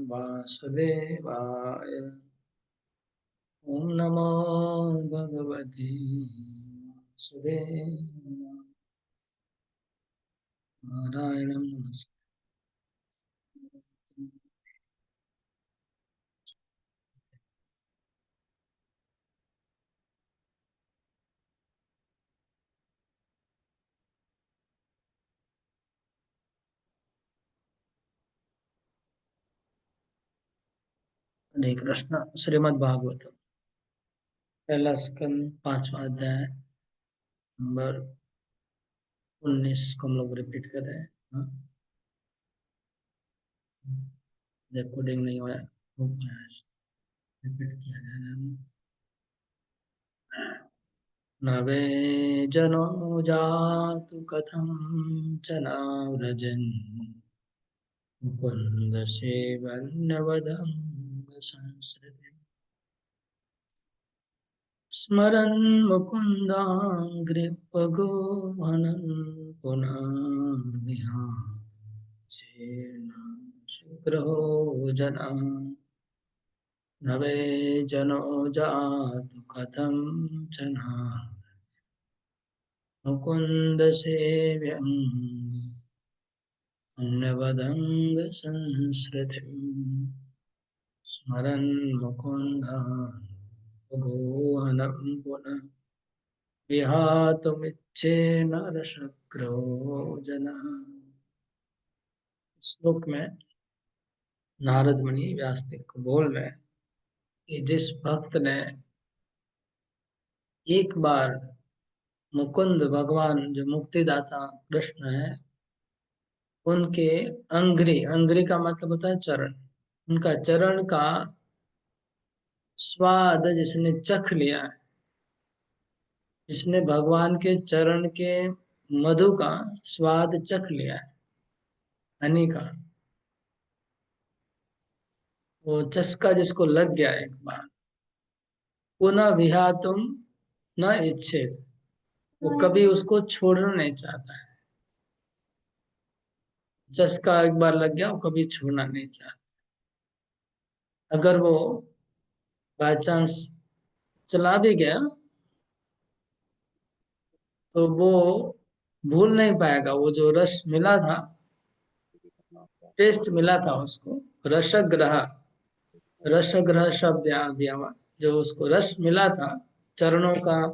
वासुदेवाय। ओम नमो भगवते वासुदेवाय। नारायणं नमस्कृत्य हरे कृष्ण। श्रीमद् भागवतम पहला स्कंद 5वां अध्याय नंबर 19 को हम लोग रिपीट कर रहे हैं। हाँ, रिकॉर्डिंग नहीं हो पाया, रिपीट किया जा रहा है। नवे जनो जातु कथं च नाव्रजन् मुकुन्द सेवन्नवदङ्ग संसृतिम्। स्मरन् मुकुन्दाङ्घ्रिपगोहनं पुनर्विहासेन शुक्रहो जना। नवे जनो जातु कथं च मुकुन्द सेव्यं अन्नवदङ्ग संसृतिम्। स्मरन् मुकुन्दान् पुनः विहातुमिच्छेन रशक्रो जनः। श्लोक में नारद मुनि व्यासदेव को बोल रहे हैं कि जिस भक्त ने एक बार मुकुंद भगवान जो मुक्तिदाता कृष्ण है उनके अंग्री अंग्री का मतलब होता है चरण, उनका चरण का स्वाद जिसने चख लिया है, जिसने भगवान के चरण के मधु का स्वाद चख लिया है, हनी का, वो चस्का जिसको लग गया एक बार, पुनः विहातुम न इच्छेत, वो कभी उसको छोड़ना नहीं चाहता है। चस्का एक बार लग गया वो कभी छोड़ना नहीं चाहता। अगर वो बाय चांस चला भी गया तो वो भूल नहीं पाएगा। वो जो रस मिला था, टेस्ट मिला था उसको, रसग्रह, रसग्रह शब्द यहाँ दिया हुआ, जो उसको रस मिला था चरणों का,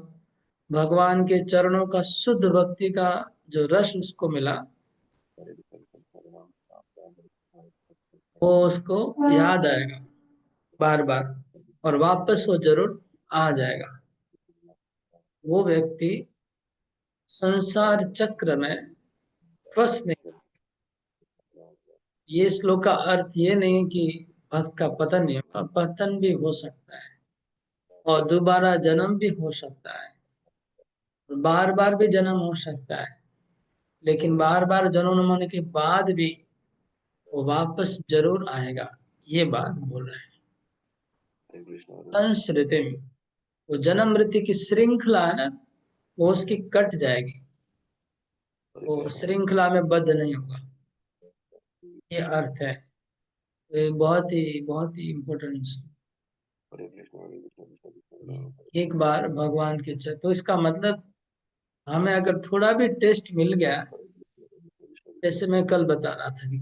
भगवान के चरणों का शुद्ध भक्ति का जो रस उसको मिला, वो उसको याद आएगा बार बार और वापस वो जरूर आ जाएगा। वो व्यक्ति संसार चक्र में फंस नहीं। ये श्लोक का अर्थ ये नहीं कि भक्त का पतन नहीं होगा, पतन भी हो सकता है और दोबारा जन्म भी हो सकता है, बार बार भी जन्म हो सकता है, लेकिन बार बार जन्म होने के बाद भी वो वापस जरूर आएगा। ये बात बोल रहे हैं। संस्कृति में वो जन्म मृत्यु की श्रृंखला है ना, वो उसकी कट जाएगी, वो श्रृंखला में बद्ध नहीं होगा। ये अर्थ है। तो ये बहुत ही इम्पोर्टेंट। एक बार भगवान के तो इसका मतलब हमें अगर थोड़ा भी टेस्ट मिल गया, जैसे मैं कल बता रहा था कि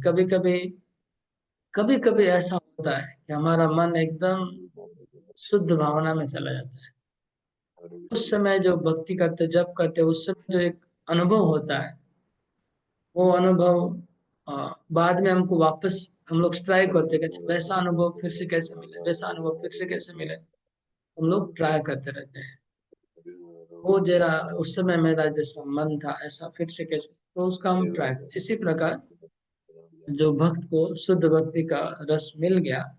कभी कभी ऐसा होता है कि हमारा मन एकदम शुद्ध भावना में चला जाता है। उस समय जो भक्ति करते जप करते उस समय जो एक अनुभव होता है, वो अनुभव बाद में हमको वापस हम लोग ट्राई करते हैं कि अच्छा, वैसा अनुभव फिर से कैसे मिले, वैसा अनुभव फिर से कैसे मिले, हम लोग ट्राई करते रहते हैं। वो जरा उस समय मेरा जैसा मन था ऐसा फिर से कैसे, तो उसका हम ट्राई। इसी प्रकार जो भक्त को शुद्ध भक्ति का रस मिल गया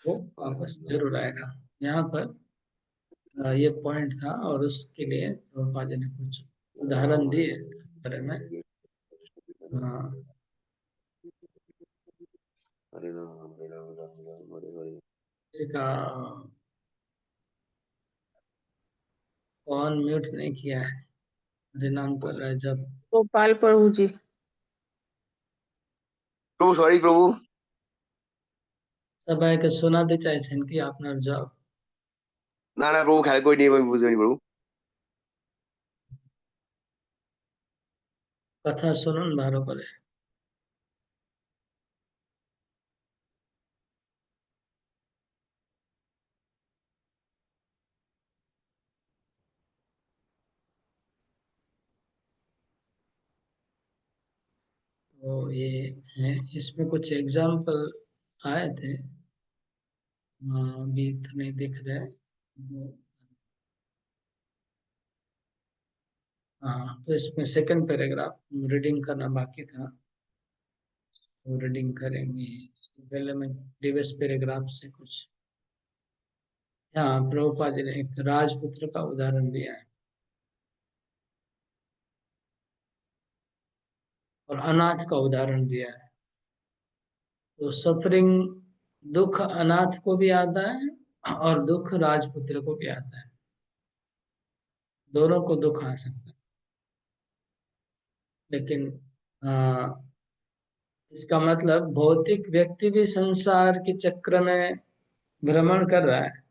वो वापस जरूर आएगा। यहाँ पर ये पॉइंट था और उसके लिए प्रभुपाद जी ने कुछ उदाहरण दिए बारे में। हाँ, किसी का कौन म्यूट नहीं किया है, हरे नाम कर रहा है जब। गोपाल प्रभु जी। प्रभु सॉरी प्रभु। সবাইকে শোনাতে চাইছেন কি আপনার জব? না না প্রভু, খেয়াল করিনি, আমি বুঝিনি প্রভু। কথা শুনুন ভালো করে। तो ये है, इसमें कुछ एग्जाम्पल आए थे। हाँ, अभी तो नहीं दिख रहे। हाँ, तो इसमें सेकंड पैराग्राफ रीडिंग करना बाकी था, वो रीडिंग करेंगे। इसके पहले मैं प्रीवियस पैराग्राफ से कुछ। हाँ, प्रभुपाद जी ने एक राजपुत्र का उदाहरण दिया है और अनाथ का उदाहरण दिया है। तो सफरिंग, दुख अनाथ को भी आता है और दुख राजपुत्र को भी आता है। दोनों को दुख आ सकता है। लेकिन इसका मतलब भौतिक व्यक्ति भी संसार के चक्र में भ्रमण कर रहा है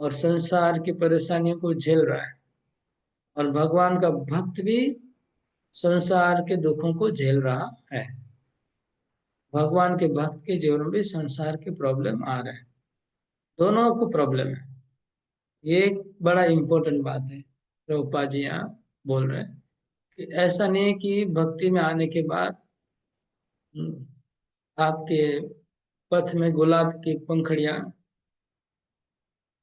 और संसार की परेशानियों को झेल रहा है, और भगवान का भक्त भी संसार के दुखों को झेल रहा है। भगवान के भक्त के जीवन में भी संसार के प्रॉब्लम आ रहे हैं। दोनों को प्रॉब्लम है। ये एक बड़ा इम्पोर्टेंट बात है। प्रभुपाद जी यहाँ बोल रहे हैं कि ऐसा नहीं है कि भक्ति में आने के बाद आपके पथ में गुलाब की पंखड़ियां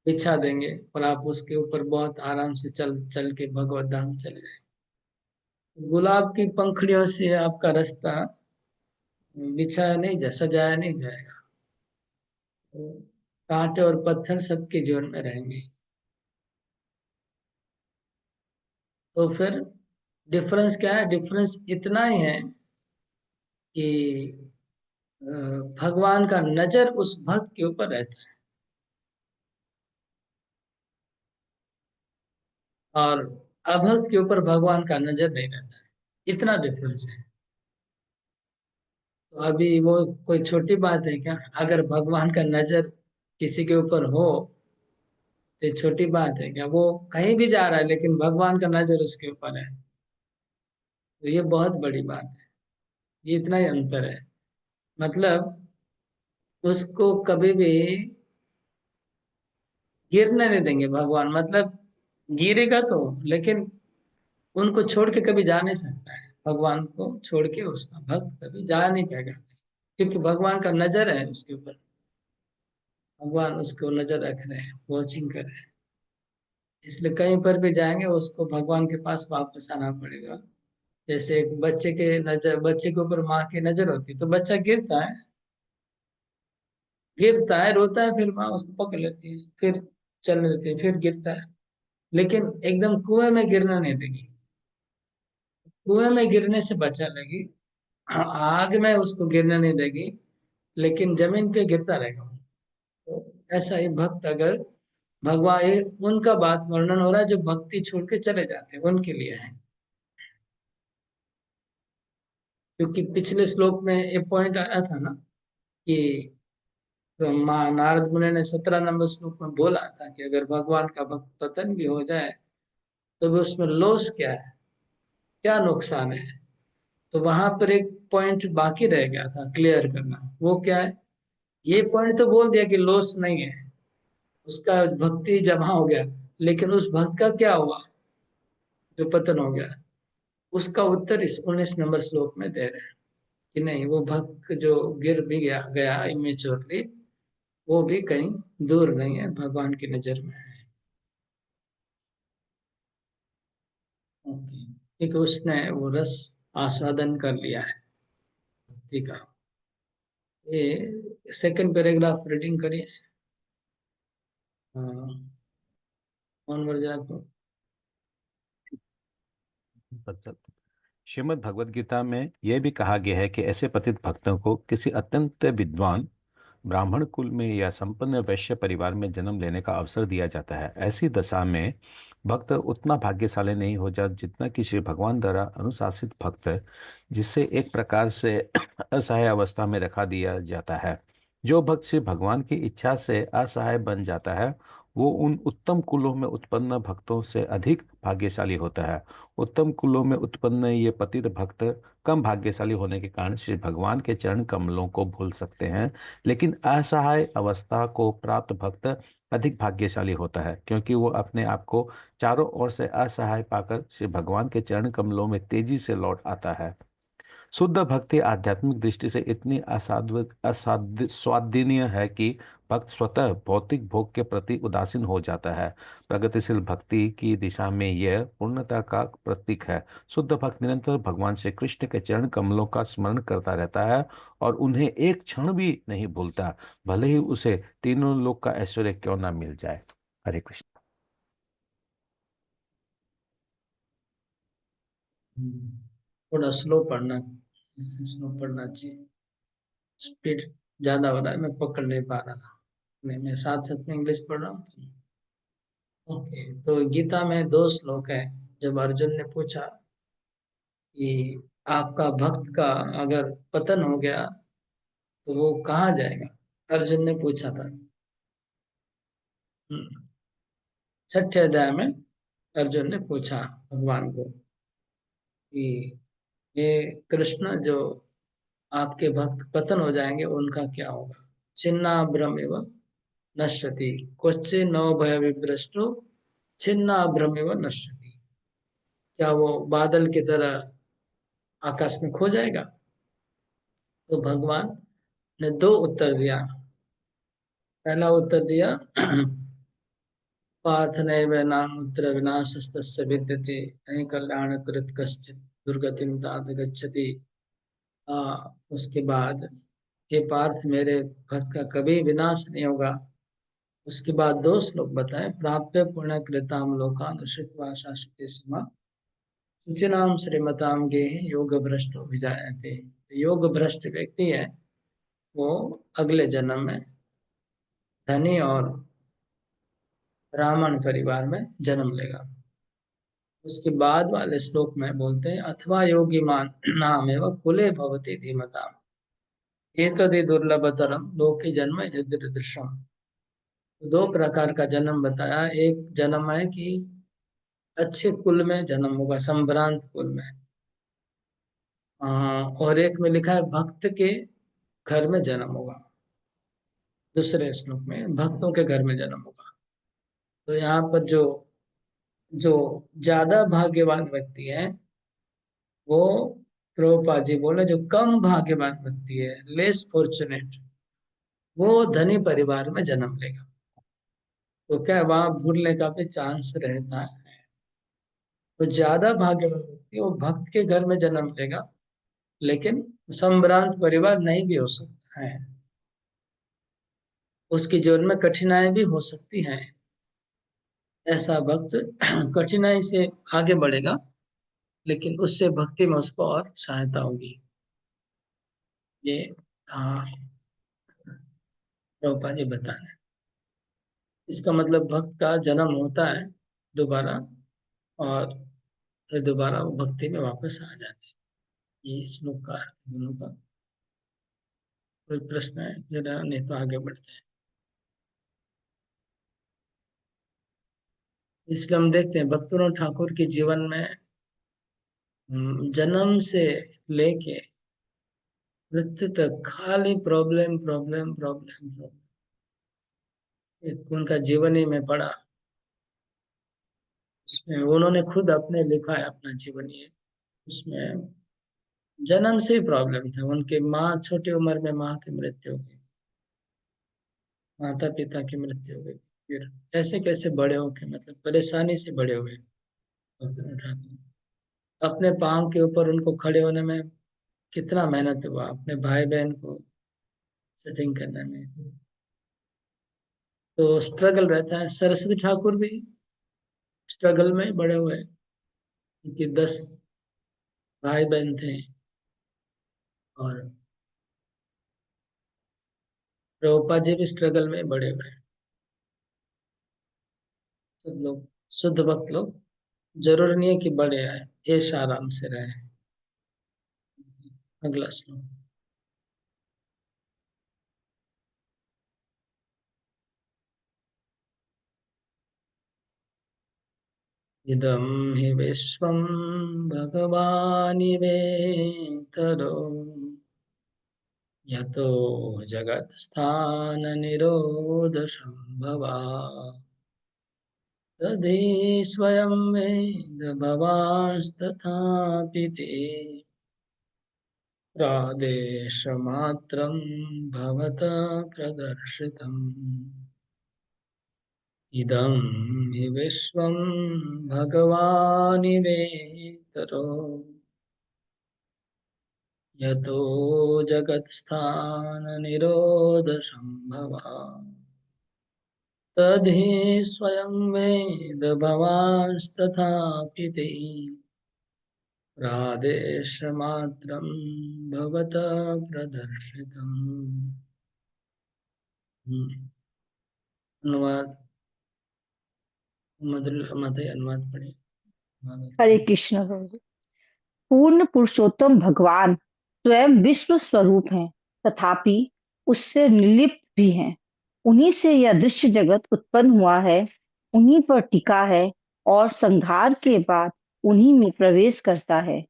बिछा देंगे और आप उसके ऊपर बहुत आराम से चल चल के भगवत धाम चले जाएंगे। गुलाब की पंखड़ियों से आपका रास्ता बिछाया नहीं जा सजाया नहीं जाएगा। तो कांटे और पत्थर सबके जीवन में रहेंगे। तो फिर डिफरेंस क्या है? डिफरेंस इतना ही है कि भगवान का नजर उस भक्त के ऊपर रहता है और अभक्त के ऊपर भगवान का नजर नहीं रहता है। इतना डिफरेंस है। तो अभी वो कोई छोटी बात है क्या? अगर भगवान का नजर किसी के ऊपर हो तो ये छोटी बात है क्या? वो कहीं भी जा रहा है लेकिन भगवान का नजर उसके ऊपर है, तो ये बहुत बड़ी बात है। ये इतना ही अंतर है। मतलब उसको कभी भी गिरने नहीं देंगे भगवान। मतलब गिरेगा तो, लेकिन उनको छोड़ के कभी जा नहीं सकता है। भगवान को छोड़ के उसका भक्त कभी जा नहीं पाएगा, क्योंकि भगवान का नजर है उसके ऊपर। भगवान उसको नजर रख रहे हैं, वॉचिंग कर रहे हैं। इसलिए कहीं पर भी जाएंगे उसको भगवान के पास वापस आना पड़ेगा। जैसे एक बच्चे के ऊपर माँ की नजर होती है तो बच्चा गिरता है, रोता है, फिर माँ उसको पकड़ लेती है, फिर चलने देती है, फिर गिरता है। लेकिन एकदम कुएं में गिरना नहीं देगी। कुएं में गिरने से बचा लेगी, आग में उसको गिरने नहीं देगी, लेकिन जमीन पे गिरता रहेगा। तो ऐसा ही भक्त, अगर भगवान, ये उनका बात वर्णन हो रहा है जो भक्ति छोड़ के चले जाते हैं, उनके लिए है। क्योंकि पिछले श्लोक में ये पॉइंट आया था ना कि तो माँ नारद मुनि ने 17 नंबर श्लोक में बोला था कि अगर भगवान का भक्त पतन भी हो जाए तो भी उसमें लॉस क्या है, क्या नुकसान है। तो वहां पर एक पॉइंट बाकी रह गया था क्लियर करना। वो क्या है? ये पॉइंट तो बोल दिया कि लॉस नहीं है, उसका भक्ति जमा हो गया, लेकिन उस भक्त का क्या हुआ जो पतन हो गया? उसका उत्तर इस 19 नंबर श्लोक में दे रहे हैं कि नहीं, वो भक्त जो गिर भी गया गया इमेच्योरली, वो भी कहीं दूर नहीं है, भगवान की नजर में है। ओके, क्योंकि उसने वो रस आस्वादन कर लिया है भक्ति का। ये सेकंड पैराग्राफ रीडिंग करिए। हाँ, कौन वर्जा को? बच्चा, श्रीमद् भगवद गीता में यह भी कहा गया है कि ऐसे पतित भक्तों को किसी अत्यंत विद्वान ब्राह्मण कुल में या संपन्न वैश्य परिवार में जन्म लेने का अवसर दिया जाता है। ऐसी दशा में भक्त उतना भाग्यशाली नहीं हो जाता जितना कि श्री भगवान द्वारा अनुशासित भक्त, जिससे एक प्रकार से असहाय अवस्था में रखा दिया जाता है। जो भक्त श्री भगवान की इच्छा से असहाय बन जाता है वो उन उत्तम कुलों में उत्पन्न भक्तों से अधिक भाग्यशाली होता है। उत्तम कुलों में उत्पन्न ये पतित भक्त कम भाग्यशाली होने के कारण श्री भगवान के चरण कमलों को भूल सकते हैं, लेकिन असहाय अवस्था को प्राप्त भक्त अधिक भाग्यशाली होता है, क्योंकि वो अपने आप को चारों ओर से असहाय पाकर श्री भगवान के चरण कमलों में तेजी से लौट आता है। शुद्ध भक्ति आध्यात्मिक दृष्टि से इतनी असाध्य असाध्य स्वादनीय है कि भक्त स्वतः भौतिक भोग के प्रति उदासीन हो जाता है। प्रगतिशील भक्ति की दिशा में यह पूर्णता का प्रतीक है। शुद्ध भक्त निरंतर भगवान श्री कृष्ण के चरण कमलों का स्मरण करता रहता है और उन्हें एक क्षण भी नहीं भूलता, भले ही उसे तीनों लोक का ऐश्वर्य क्यों ना मिल जाए। हरे कृष्ण। थोड़ा स्लो पढ़ना, स्लो पढ़ना चाहिए, स्पीड ज्यादा हो रहा है, मैं पकड़ नहीं पा रहा था। मैं साथ साथ में इंग्लिश पढ़ रहा हूँ। ओके, तो गीता में 2 श्लोक है। जब अर्जुन ने पूछा कि आपका भक्त का अगर पतन हो गया तो वो कहाँ जाएगा, अर्जुन ने पूछा था। 6ठे अध्याय में अर्जुन ने पूछा भगवान को कि ये कृष्ण, जो आपके भक्त पतन हो जाएंगे उनका क्या होगा। छिन्नाभ्रमेव नश्यति, क्वचिन्नो भय विभ्रष्टो छिन्नाभ्रमेव नश्यति। क्या वो बादल की तरह आकाश में खो जाएगा। तो भगवान ने 2 उत्तर दिया। पहला उत्तर दिया पार्थ नैव नामुत्र विनाशस्तस्य विद्यते नहीं कल्याण कृत कश्चित् दुर्गतिम तात गच्छति। उसके बाद, हे पार्थ, मेरे भक्त का कभी विनाश नहीं होगा। उसके बाद 2 श्लोक बताए, प्राप्य पुण्य कृताम लोकान उषित्वा शाश्वती सीमा सुचिनाम श्रीमताम गेहि योग भ्रष्टो भिजायते। योग भ्रष्ट व्यक्ति है, वो अगले जन्म में धनी और ब्राह्मण परिवार में जन्म लेगा। उसके बाद वाले श्लोक में बोलते हैं, अथवा योगी मान नाम एवं कुले भवती धीमताम एतदि दुर्लभतरम लोके जन्म यदृदृशम। 2 प्रकार का जन्म बताया। एक जन्म है कि अच्छे कुल में जन्म होगा, संभ्रांत कुल में। और एक में लिखा है भक्त के घर में जन्म होगा। दूसरे श्लोक में भक्तों के घर में जन्म होगा। तो यहाँ पर जो जो ज्यादा भाग्यवान व्यक्ति है वो, प्रभुपाद जी बोले, जो कम भाग्यवान व्यक्ति है, लेस फॉर्चुनेट, वो धनी परिवार में जन्म लेगा। तो क्या वहां भूलने का भी चांस रहता है। तो ज्यादा भाग्यवान व्यक्ति वो भक्त के घर में जन्म लेगा, लेकिन संभ्रांत परिवार नहीं भी हो सकता है। उसके जीवन में कठिनाई भी हो सकती है। ऐसा भक्त कठिनाई से आगे बढ़ेगा, लेकिन उससे भक्ति में उसको और सहायता होगी। ये प्रभुपाद जी बता रहे हैं। इसका मतलब भक्त का जन्म होता है दोबारा, और फिर दोबारा वो भक्ति में वापस आ जाते हैं। ये श्लोक का अर्थ है दोनों का। कोई प्रश्न है जरा, नहीं तो आगे बढ़ते हैं। इसलिए हम देखते हैं भक्तों ठाकुर के जीवन में जन्म से लेके मृत्यु तक खाली प्रॉब्लम प्रॉब्लम प्रॉब्लम प्रॉब्लम। एक उनका जीवन ही में पढ़ा, उसमें उन्होंने खुद अपने लिखा है अपना जीवन ही। उसमें जन्म से ही प्रॉब्लम था। उनके माँ, छोटी उम्र में माँ की मृत्यु हो गई, माता पिता की मृत्यु हो गई। फिर ऐसे कैसे बड़े हो के, मतलब परेशानी से बड़े हुए भक्तों ठाकुर। अपने पाँव के ऊपर उनको खड़े होने में कितना मेहनत हुआ, अपने भाई बहन को सेटिंग करने में। तो स्ट्रगल रहता है। सरस्वती ठाकुर भी स्ट्रगल में बड़े हुए, क्योंकि 10 भाई बहन थे। और प्रभुपाद जी भी स्ट्रगल में बड़े हुए। सब लोग शुद्ध भक्त लोग, जरूरी नहीं है कि बड़े आए, ऐश आराम से रहे। अगला श्लोक। इदं हि विश्वं भगवानिवेतरो यतो जगत्स्थाननिरोधसम्भवा तद्धि स्वयं वेद भवांस्तथापि ते प्रादेशमात्रं भवतः प्रदर्शितम् इदं हि विश्वं भगवानिवेतरो यतो जगत्स्थाननिरोधसम्भवा तद्धि स्वयं वेद भवांस्तथापि ते प्रादेशमात्रं भवतः प्रदर्शितम्। अनुवाद मत अनुवाद पढ़े। हरे कृष्ण प्रभु। पूर्ण पुरुषोत्तम भगवान स्वयं विश्व स्वरूप हैं, तथापि उससे निर्लिप्त भी हैं। उन्हीं से यह दृश्य जगत उत्पन्न हुआ है, उन्हीं पर टिका है और संहार के बाद उन्हीं में प्रवेश करता है।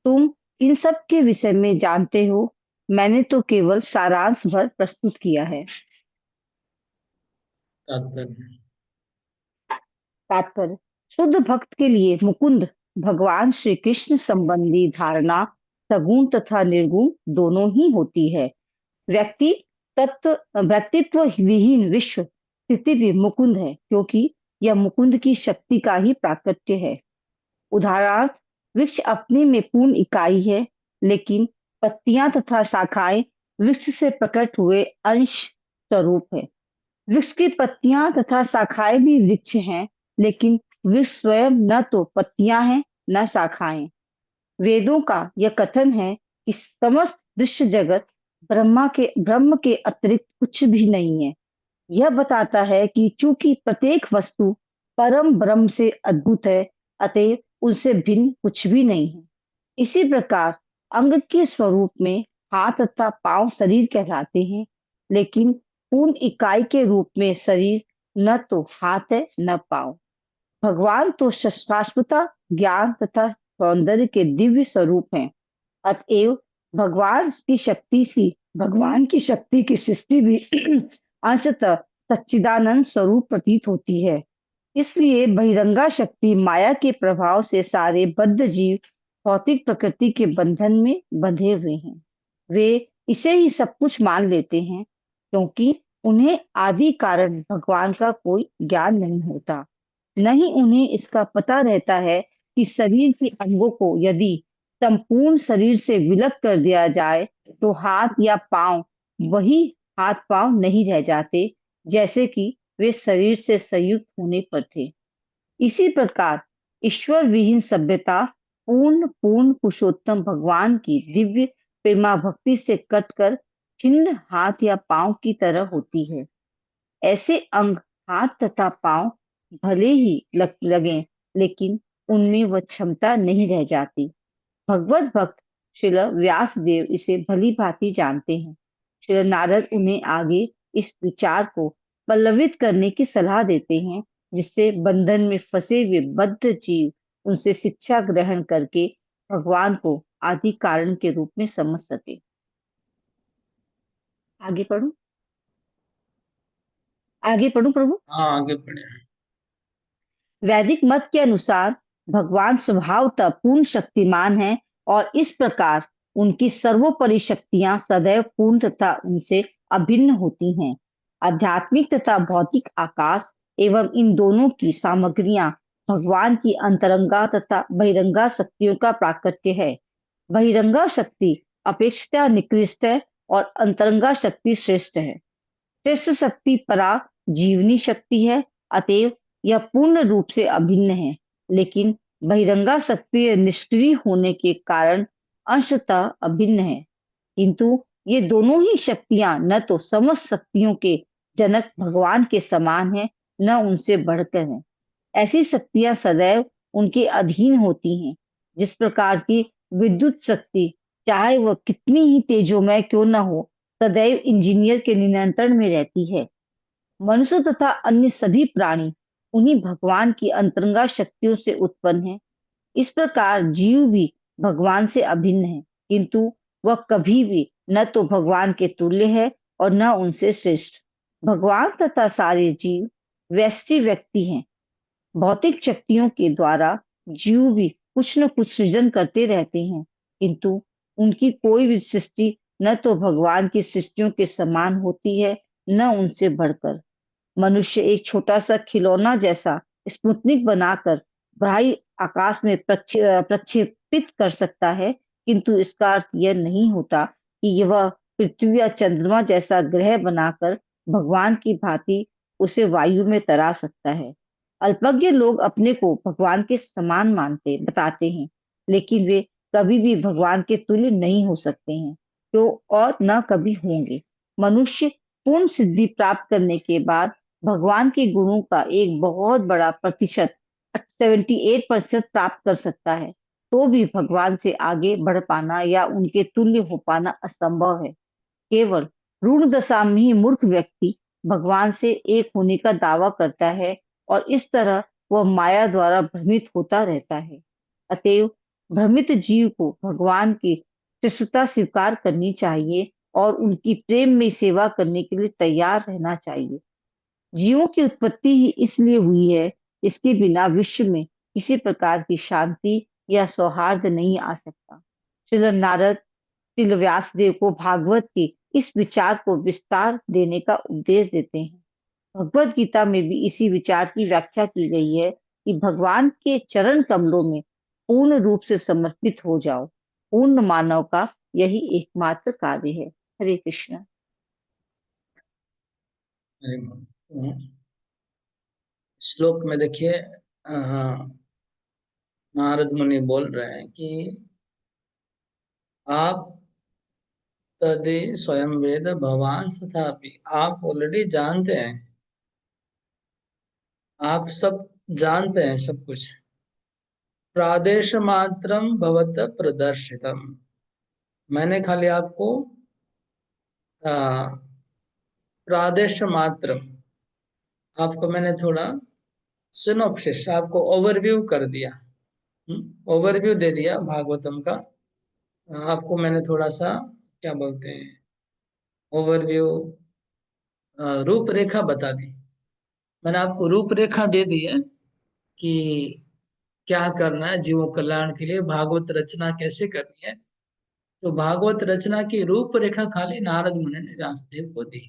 तुम इन सब के विषय में जानते हो, मैंने तो केवल सारांश भर प्रस्तुत किया है। तात्पर्य तात्पर्य शुद्ध भक्त के लिए मुकुंद भगवान श्री कृष्ण संबंधी धारणा सगुण तथा निर्गुण दोनों ही होती है। व्यक्ति व्यक्तित्व विहीन विश्व स्थिति भी मुकुंद है, क्योंकि यह मुकुंद की शक्ति का ही प्राकट्य है। उदाहरणार्थ, वृक्ष अपने में पूर्ण इकाई है, लेकिन पत्तियां तथा शाखाएं वृक्ष से प्रकट हुए अंश स्वरूप है। वृक्ष की पत्तियां तथा शाखाएं भी वृक्ष हैं, लेकिन वृक्ष स्वयं न तो पत्तियां हैं न शाखाएं। वेदों का यह कथन है कि समस्त दृश्य जगत ब्रह्म के अतिरिक्त कुछ भी नहीं है। यह बताता है कि चूंकि प्रत्येक वस्तु परम ब्रह्म से अद्भुत है, अतएव उनसे भिन्न कुछ भी नहीं है। इसी प्रकार अंग के स्वरूप में हाथ तथा पांव शरीर कहलाते हैं, लेकिन पूर्ण इकाई के रूप में शरीर न तो हाथ है न पांव। भगवान तो शाश्वता ज्ञान तथा सौंदर्य के दिव्य स्वरूप हैं। अतएव भगवान की शक्ति की सृष्टि भी अंशतः सच्चिदानंद स्वरूप प्रतीत होती है। इसलिए बहिरंगा शक्ति माया के प्रभाव से सारे बद्ध जीव भौतिक प्रकृति के बंधन में बंधे हुए हैं। वे इसे ही सब कुछ मान लेते हैं, क्योंकि उन्हें आदि कारण भगवान का कोई ज्ञान नहीं होता। नहीं उन्हें इसका पता रहता है कि शरीर के अंगों को यदि संपूर्ण शरीर से विलग कर दिया जाए तो हाथ या पांव वही हाथ पांव नहीं रह जाते, जैसे कि वे शरीर से संयुक्त होने पर थे। इसी प्रकार ईश्वर विहीन सभ्यता पूर्ण पूर्ण पुरुषोत्तम भगवान की दिव्य प्रेमा भक्ति से कटकर छिन्न हाथ या पांव की तरह होती है। ऐसे अंग हाथ तथा पांव भले ही लगे, लेकिन उनमें वह क्षमता नहीं रह जाती। भगवत भक्त श्रील व्यास देव इसे भली भांति जानते हैं। श्रील नारद उन्हें आगे इस विचार को पल्लवित करने की सलाह देते हैं, जिससे बंधन में फंसे हुए बद्ध जीव उनसे शिक्षा ग्रहण करके भगवान को आदि कारण के रूप में समझ सके। आगे पढ़ूं? आगे पढ़ूं प्रभु? हाँ आगे पढ़े। वैदिक मत के अनुसार भगवान स्वभावतः पूर्ण शक्तिमान है और इस प्रकार उनकी सर्वोपरि शक्तियां सदैव पूर्ण तथा उनसे अभिन्न होती हैं। आध्यात्मिक तथा भौतिक आकाश एवं इन दोनों की सामग्रियां भगवान की अंतरंगा तथा बहिरंगा शक्तियों का प्राकट्य है। बहिरंगा शक्ति अपेक्षाकृत निकृष्ट है और अंतरंगा शक्ति श्रेष्ठ है। श्रेष्ठ शक्ति परा जीवनी शक्ति है, अतएव यह पूर्ण रूप से अभिन्न है, लेकिन बहिरंगा शक्ति निष्क्रिय होने के कारण अंशतः अभिन्न है। किंतु ये दोनों ही शक्तियां न तो समस्त शक्तियों के जनक भगवान के समान है, न उनसे बढ़कर है। ऐसी शक्तियां सदैव उनके अधीन होती हैं। जिस प्रकार की विद्युत शक्ति चाहे वह कितनी ही तेजोमय क्यों न हो, सदैव इंजीनियर के नियंत्रण में रहती है। मनुष्य तथा अन्य सभी प्राणी उन्हीं भगवान की अंतरंगा शक्तियों से उत्पन्न है। इस प्रकार जीव भी भगवान से अभिन्न है, किंतु वह कभी भी न तो भगवान के तुल्य है और न उनसे श्रेष्ठ। भगवान तथा सारे जीव वैसे व्यक्ति हैं। भौतिक शक्तियों के द्वारा जीव भी कुछ न कुछ सृजन करते रहते हैं, किंतु उनकी कोई भी सृष्टि न तो भगवान की सृष्टियों के समान होती है, न उनसे बढ़कर। मनुष्य एक छोटा सा खिलौना जैसा स्पुतनिक बनाकर बाहरी आकाश में प्रक्षेपित कर सकता है, किंतु इसका अर्थ यह नहीं होता कि वह पृथ्वी या चंद्रमा जैसा ग्रह बनाकर भगवान की भांति उसे वायु में तरा सकता है। अल्पज्ञ लोग अपने को भगवान के समान मानते बताते हैं, लेकिन वे कभी भी भगवान के तुल्य नहीं हो सकते हैं, तो और न कभी होंगे। मनुष्य पूर्ण सिद्धि प्राप्त करने के बाद भगवान के गुणों का एक बहुत बड़ा प्रतिशत 78% प्राप्त कर सकता है, तो भी भगवान से आगे बढ़ पाना या उनके तुल्य हो पाना असंभव है। केवल ऋण दशा में ही मूर्ख व्यक्ति भगवान से एक होने का दावा करता है और इस तरह वह माया द्वारा भ्रमित होता रहता है। अतएव भ्रमित जीव को भगवान की कृष्णता स्वीकार करनी चाहिए और उनकी प्रेम में सेवा करने के लिए तैयार रहना चाहिए। जीवों की उत्पत्ति ही इसलिए हुई है, इसके बिना विश्व में किसी प्रकार की शांति या सौहार्द नहीं आ सकता। श्रील नारद श्रील व्यासदेव को भागवत के इस विचार को विस्तार देने का उपदेश देते हैं। भगवत गीता में भी इसी विचार की व्याख्या की गई है कि भगवान के चरण कमलों में पूर्ण रूप से समर्पित हो जाओ। पूर्ण मानव का यही एकमात्र कार्य है। हरे कृष्ण। अरे श्लोक में देखिए, नारद मुनि बोल रहे हैं कि आप तदे स्वयं वेद भगवान तथापि, आप ऑलरेडी जानते हैं, आप सब जानते हैं सब कुछ। प्रादेश मात्रम भवत प्रदर्शितम, मैंने खाली आपको प्रादेश मात्रम, आपको मैंने थोड़ा सिनोप्सिस, आपको ओवरव्यू कर दिया, ओवरव्यू दे दिया भागवतम का। आपको मैंने थोड़ा सा क्या बोलते हैं, ओवरव्यू, रूपरेखा बता दी। मैंने आपको रूपरेखा दे दी है कि क्या करना है जीवों कल्याण के लिए, भागवत रचना कैसे करनी है। तो भागवत रचना की रूपरेखा खाली नारद मुनि ने व्यासदेव को दी,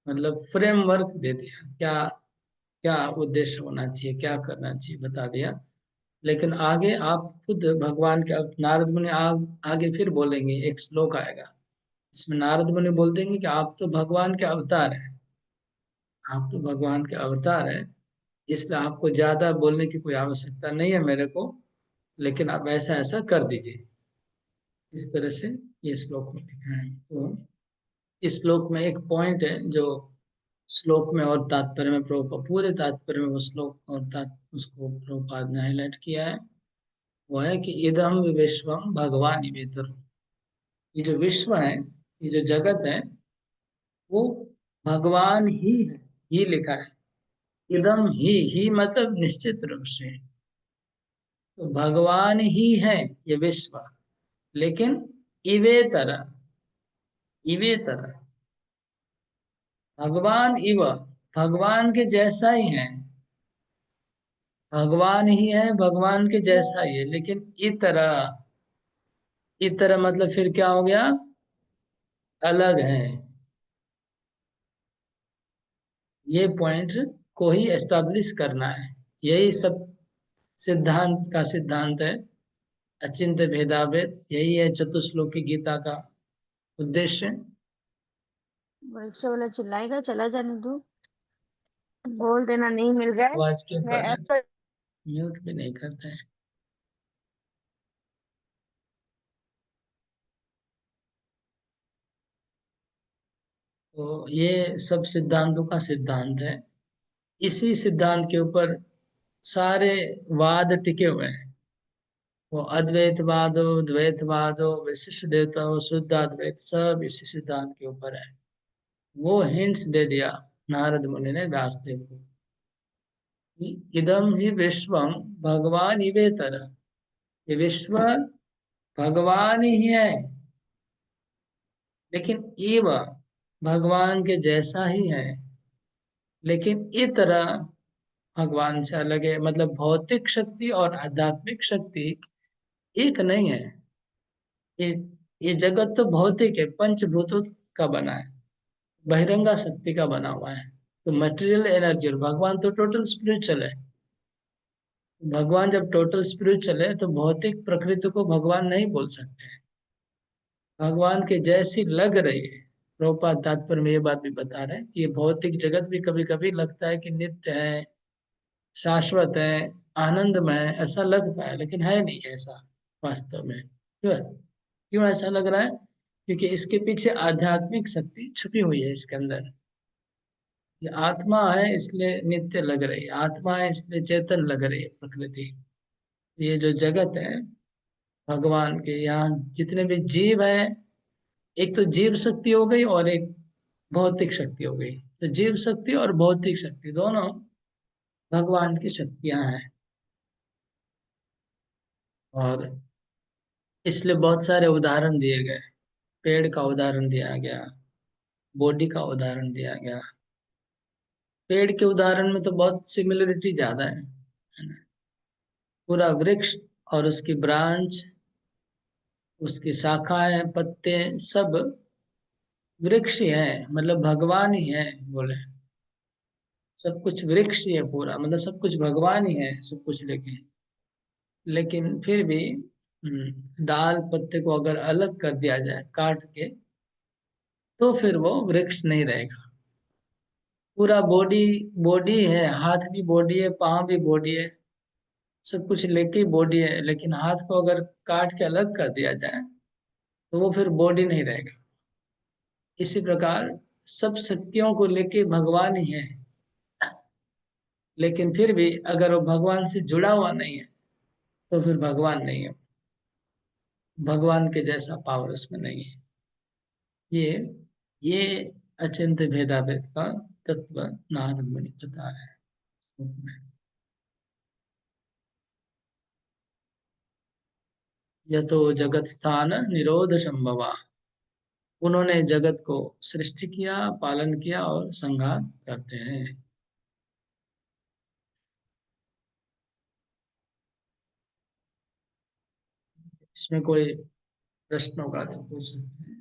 मतलब फ्रेमवर्क दे दिया, क्या क्या उद्देश्य होना चाहिए, क्या करना चाहिए बता दिया। लेकिन आगे आप खुद भगवान के, अब नारद मुनि आगे फिर बोलेंगे, एक श्लोक आएगा इसमें नारद मुनि बोल देंगे कि आप तो भगवान के अवतार हैं, आप तो भगवान के अवतार हैं, इसलिए आपको ज्यादा बोलने की कोई आवश्यकता नहीं है मेरे को, लेकिन आप ऐसा ऐसा कर दीजिए। इस तरह से ये श्लोक में लिखा है। तो इस श्लोक में एक पॉइंट है जो श्लोक में और तात्पर्य में, प्रभुपाद पूरे तात्पर्य में वो श्लोक और उसको प्रभुपाद ने हाईलाइट किया है। वो है कि इदम विश्वम भगवान वेतर, ये जो विश्व है, ये जो जगत है, वो भगवान ही है, ही लिखा है। इदम ही मतलब निश्चित रूप से, तो भगवान ही है ये विश्व, लेकिन इवेतर, इवेतर भगवान इव, भगवान के जैसा ही है, भगवान ही है, भगवान के जैसा ही है, लेकिन इतर, इतर मतलब फिर क्या हो गया, अलग है। ये पॉइंट को ही एस्टैब्लिश करना है, यही सब सिद्धांत का सिद्धांत है, अचिंत्य भेदाभेद, यही है चतुश्लोकी गीता का उद्देश्य। बच्चा वाला चिल्लाएगा, चला जाने दो, बोल देना नहीं मिल रहा है। आवाज क्यों मैं कर रहे अब हैं, तो म्यूट भी नहीं करते हैं। तो ये सब सिद्धांतों का सिद्धांत है, इसी सिद्धांत के ऊपर सारे वाद टिके हुए हैं। वो अद्वैतवादो, द्वैतवादो, विशिष्ट देवता हो, शुद्ध अद्वैत, सब इसी सिद्धांत के ऊपर है। वो हिंट्स दे दिया नारद मुनि ने व्यासदेव को। इदम ही विश्वम भगवान इवेतर, ये विश्व भगवान ही है, लेकिन इव भगवान के जैसा ही है, लेकिन इतर भगवान से अलग है। मतलब भौतिक शक्ति और आध्यात्मिक शक्ति एक नहीं है। ये ये जगत तो भौतिक है, पंचभूतों का बना है, बहिरंगा शक्ति का बना हुआ है। तो मटेरियल एनर्जी, और भगवान तो टोटल स्पिरिचुअल है। भगवान जब टोटल स्पिरिचुअल है तो भौतिक प्रकृति को भगवान नहीं बोल सकते हैं। भगवान के जैसी लग रही है। प्रभुपाद तात्पर्य में ये बात भी बता रहे हैं कि ये भौतिक जगत भी कभी कभी लगता है कि नित्य है, शाश्वत है, आनंदमय है, ऐसा लगता है, लेकिन है नहीं ऐसा वास्तव में। क्यों क्यों ऐसा लग रहा है? क्योंकि इसके पीछे आध्यात्मिक शक्ति छुपी हुई है इसके अंदर। ये आत्मा है इसलिए नित्य लग रही है, आत्मा है इसलिए चेतन लग रही है प्रकृति। ये जो जगत है भगवान के यहाँ जितने भी जीव है, एक तो जीव शक्ति हो गई और एक भौतिक शक्ति हो गई। तो जीव शक्ति और भौतिक शक्ति दोनों भगवान की शक्तियां हैं। और इसलिए बहुत सारे उदाहरण दिए गए। पेड़ का उदाहरण दिया गया, बॉडी का उदाहरण दिया गया। पेड़ के उदाहरण में तो बहुत सिमिलरिटी ज्यादा है ना। पूरा वृक्ष और उसकी ब्रांच, उसकी शाखाएं, पत्ते, सब वृक्ष ही है, मतलब भगवान ही है बोले। सब कुछ वृक्ष ही है पूरा, मतलब सब कुछ भगवान ही है सब कुछ। लेकिन फिर भी दाल पत्ते को अगर अलग कर दिया जाए काट के, तो फिर वो वृक्ष नहीं रहेगा। पूरा बॉडी बॉडी है, हाथ भी बॉडी है, पाँव भी बॉडी है, सब कुछ लेके बॉडी है, लेकिन हाथ को अगर काट के अलग कर दिया जाए तो वो फिर बॉडी नहीं रहेगा। इसी प्रकार सब शक्तियों को लेके भगवान ही है, लेकिन फिर भी अगर वो भगवान से जुड़ा हुआ नहीं है तो फिर भगवान नहीं है। भगवान के जैसा पावर उसमें नहीं है। ये ये अचिंत्य भेदाभेद का तत्व नारद मुनि बता रहे हैं। यतो जगत स्थान निरोध संभवा, उन्होंने जगत को सृष्टि किया, पालन किया और संहार करते हैं। इसमें कोई प्रश्न होगा तो पूछ सकते हैं।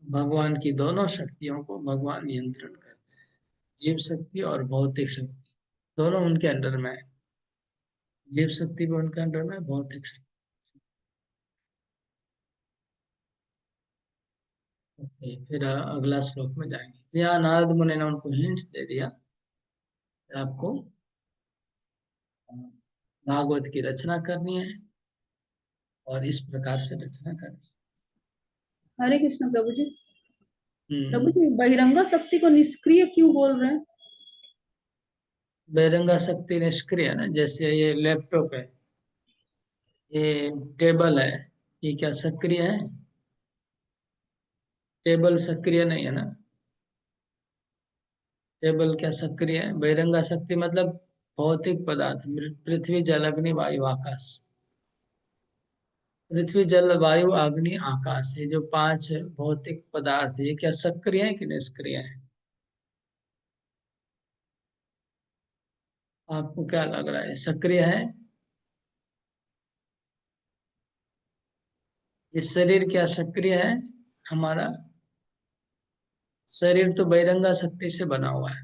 भगवान की दोनों शक्तियों को भगवान नियंत्रण करते हैं। जीव शक्ति और भौतिक शक्ति दोनों उनके अंडर में है। जीव शक्ति भी उनके अंडर में है, भौतिक शक्ति। ओके, फिर अगला श्लोक में जाएंगे। यहाँ नारद मुनि ने उनको हिंट्स दे दिया कि आपको भागवत की रचना करनी है और इस प्रकार से रचना करनी हरे कृष्ण प्रभु जी। है। प्रभु जी, बहिरंगा शक्ति को निष्क्रिय क्यों बोल रहे हैं? बहिरंगा शक्ति निष्क्रिय है ना। जैसे ये लैपटॉप है, ये टेबल है, ये क्या सक्रिय है? टेबल सक्रिय नहीं है ना। टेबल क्या सक्रिय है? बहिरंगा शक्ति मतलब भौतिक पदार्थ, पृथ्वी जल अग्नि वायु आकाश। पृथ्वी जल वायु अग्नि आकाश, ये जो पांच भौतिक पदार्थ है, ये क्या सक्रिय है कि निष्क्रिय है? आपको क्या लग रहा है, सक्रिय है? ये शरीर क्या सक्रिय है हमारा? शरीर तो बहिरंगा शक्ति से बना हुआ है।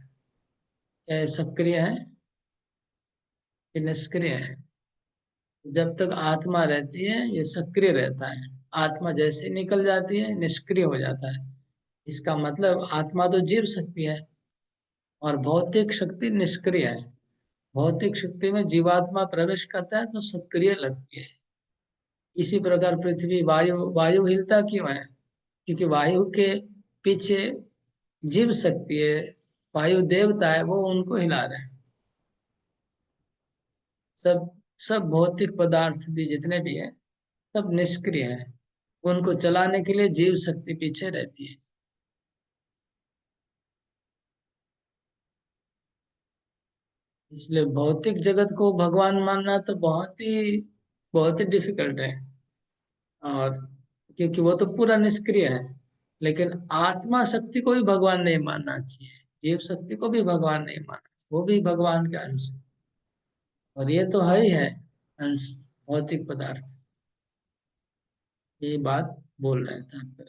क्या ये सक्रिय है कि निष्क्रिय है? जब तक आत्मा रहती है ये सक्रिय रहता है, आत्मा जैसे निकल जाती है निष्क्रिय हो जाता है। इसका मतलब आत्मा तो जीव शक्ति है और भौतिक शक्ति निष्क्रिय है। भौतिक शक्ति में जीवात्मा प्रवेश करता है तो सक्रिय लगती है। इसी प्रकार पृथ्वी वायु, वायु हिलता क्यों है? क्योंकि वायु के पीछे जीव शक्ति है, वायु देवता है, वो उनको हिला रहे हैं। सब सब भौतिक पदार्थ भी जितने भी हैं सब निष्क्रिय हैं। उनको चलाने के लिए जीव शक्ति पीछे रहती है। इसलिए भौतिक जगत को भगवान मानना तो बहुत ही डिफिकल्ट है। और क्योंकि वो तो पूरा निष्क्रिय है। लेकिन आत्मा शक्ति को भी भगवान नहीं मानना चाहिए, जीव शक्ति को भी भगवान नहीं मानना चाहिए, वो भी भगवान के अंश है। और ये तो है ही है अंश, भौतिक पदार्थ। ये बात बोल रहे थे आप।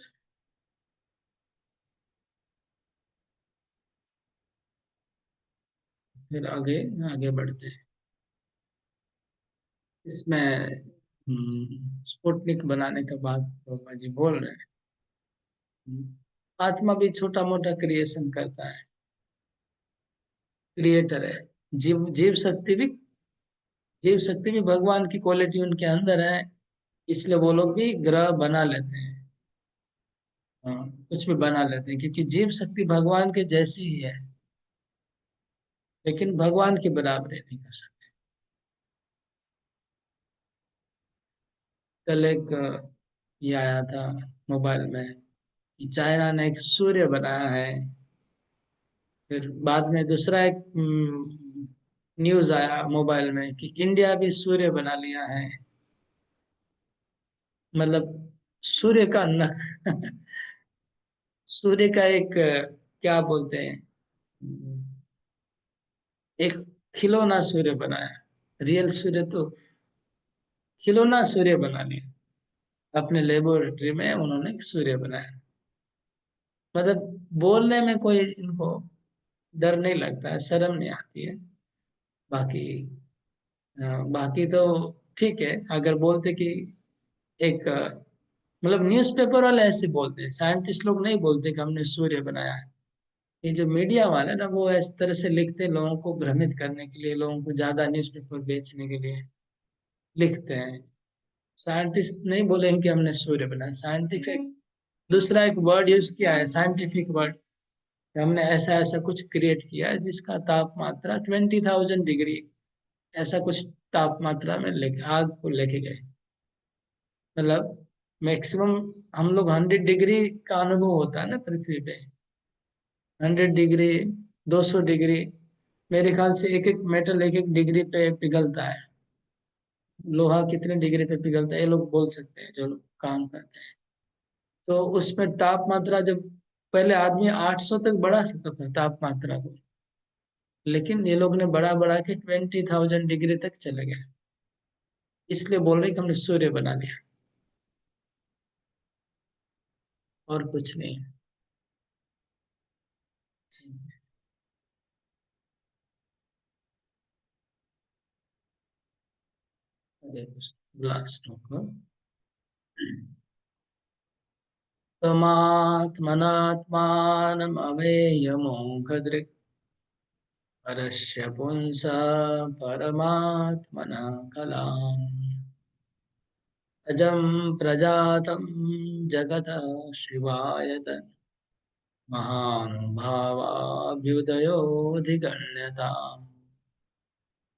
फिर आगे आगे बढ़ते हैं। इसमें स्पुतनिक बनाने का बात ब्रह्मा जी बोल रहे हैं। आत्मा भी छोटा मोटा क्रिएशन करता है, क्रिएटर है। जीव शक्ति भी भगवान की क्वालिटी उनके अंदर है। इसलिए वो लोग भी ग्रह बना लेते हैं। हाँ, कुछ भी बना लेते हैं क्योंकि जीव शक्ति भगवान के जैसी ही है, लेकिन भगवान की बराबरी नहीं कर सकते। कल एक ये आया था मोबाइल में कि चाइना ने एक सूर्य बनाया है। फिर बाद में दूसरा एक न्यूज आया मोबाइल में कि इंडिया भी सूर्य बना लिया है। मतलब सूर्य का नख सूर्य का एक क्या बोलते हैं, एक खिलौना सूर्य बनाया। रियल सूर्य तो खिलौना सूर्य बना लिया। अपने लेबोरेटरी में उन्होंने एक सूर्य बनाया। मतलब बोलने में कोई इनको डर नहीं लगता है, शर्म नहीं आती है। बाकी बाकी तो ठीक है अगर बोलते कि एक मतलब न्यूज़पेपर वाले ऐसे बोलते हैं, साइंटिस्ट लोग नहीं बोलते कि हमने सूर्य बनाया है। ये जो मीडिया वाले ना वो इस तरह से लिखते हैं लोगों को भ्रमित करने के लिए, लोगों को ज्यादा न्यूज़पेपर बेचने के लिए लिखते हैं। साइंटिस्ट नहीं बोलेंगे कि हमने सूर्य बनाया। साइंटिफिक दूसरा एक वर्ड यूज किया है, साइंटिफिक वर्ड। हमने ऐसा ऐसा कुछ क्रिएट किया है जिसका तापमात्रा 20,000 डिग्री ऐसा कुछ तापमात्रा में लेके आग को लेके गए। मतलब मैक्सिमम हम लोग 100 डिग्री का अनुभव होता है ना पृथ्वी पे। 100 डिग्री, 200 डिग्री, मेरे ख्याल से एक एक मेटल एक एक डिग्री पे पिघलता है। लोहा कितने डिग्री पे पिघलता है ये लोग बोल सकते हैं जो लोग काम करते हैं। तो उसमें तापमात्रा जब पहले आदमी 800 तक बढ़ा सकता था तापमात्रा को, लेकिन ये लोग ने बढ़ा बढ़ा के 20,000 डिग्री तक चले गए। इसलिए बोल रहे कि हमने सूर्य बना लिया, और कुछ नहीं। लास्ट को तमात्मनात्मानमवेयमोघदृक् परस्य पुंसा परमात्मना कलाम् अजं प्रजातं जगतः शिवाय महानुभावाभ्युदयोऽधिगण्यताम्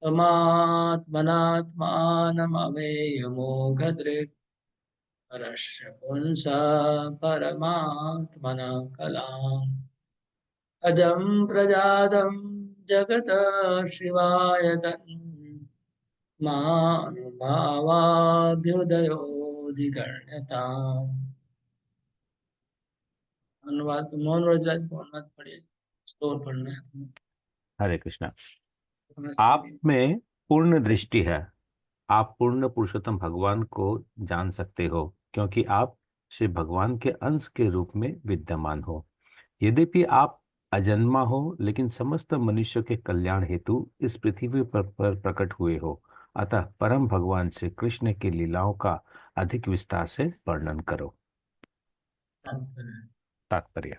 तमात्मनात्मानमवेयमोघदृक् परस्य पुंसा परमात्मना कलाम् अजं प्रजातं जगतः शिवाय महानुभावाभ्युदयोऽधिगण्यताम्। अनुवाद तो मोहन रोजराज को अनुवाद पढ़िए, स्टोर पढ़ना है। हरे कृष्णा। आप में पूर्ण दृष्टि है। आप पूर्ण पुरुषोत्तम भगवान को जान सकते हो क्योंकि आप श्री भगवान के अंश के रूप में विद्यमान हो। यद्यपि आप अजन्मा हो लेकिन समस्त मनुष्यों के कल्याण हेतु इस पृथ्वी पर प्रकट हुए हो। अतः परम भगवान श्री कृष्ण की लीलाओं का अधिक विस्तार से वर्णन करो। तात्पर्य।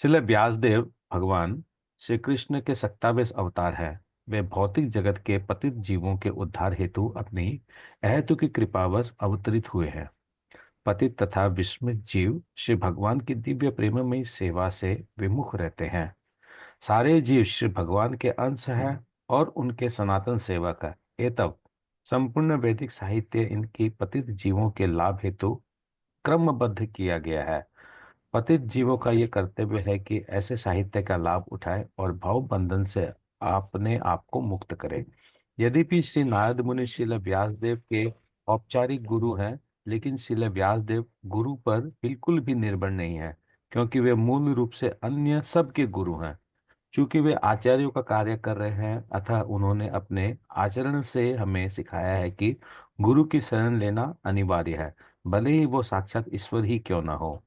श्रील व्यासदेव भगवान श्री कृष्ण के 27वें अवतार है। वे भौतिक जगत के पतित जीवों के उद्धार हेतु अपनी अहेतु की कृपावश अवतरित हुए हैं। पतित तथा विस्मित जीव श्री भगवान की दिव्य प्रेममयी सेवा से विमुख रहते हैं। सारे जीव श्री भगवान के अंश हैं और उनके सनातन सेवक है। एतब संपूर्ण वैदिक साहित्य इनकी पतित जीवों के लाभ हेतु क्रमबद्ध किया गया है। पतित जीवों का ये कर्तव्य है कि ऐसे साहित्य का लाभ उठाए और भाव बंधन से अपने आप को मुक्त करे। यद्यपि श्री नारद मुनि श्रील व्यासदेव के औपचारिक गुरु हैं, लेकिन श्रील व्यासदेव गुरु पर बिल्कुल भी निर्भर नहीं है, क्योंकि वे मूल रूप से अन्य सबके गुरु हैं। चूंकि वे आचार्यों का कार्य कर रहे हैं, अतः उन्होंने अपने आचरण से हमें सिखाया है कि गुरु की शरण लेना अनिवार्य है, भले ही वो साक्षात ईश्वर ही क्यों न हो।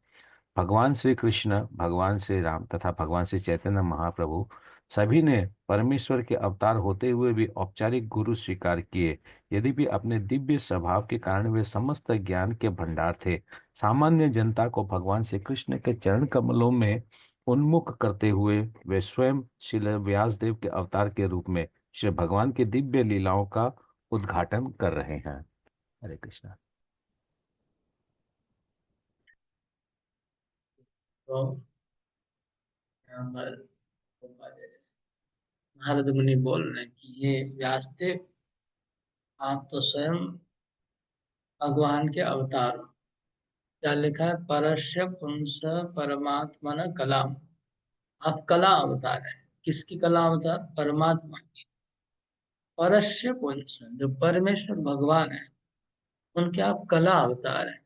भगवान श्री कृष्ण, भगवान श्री राम तथा भगवान श्री चैतन्य महाप्रभु सभी ने परमेश्वर के अवतार होते हुए भी औपचारिक गुरु स्वीकार किए। यद्यपि अपने दिव्य स्वभाव के कारण वे समस्त ज्ञान के भंडार थे। सामान्य जनता को भगवान श्री कृष्ण के चरण कमलों में उन्मुख करते हुए वे स्वयं श्री व्यासदेव के अवतार के रूप में श्री भगवान की दिव्य लीलाओं का उद्घाटन कर रहे हैं। हरे कृष्णा। तो यहाँ पर नारद मुनि बोल रहे हैं कि ये व्यासदेव, आप तो स्वयं भगवान के अवतार हो। क्या लिखा है? परस्य पुंस परमात्मन कलाम। आप कला अवतार है। किसकी कला अवतार? परमात्मा की। परस्य पुंस, जो परमेश्वर भगवान है, उनके आप कला अवतार है।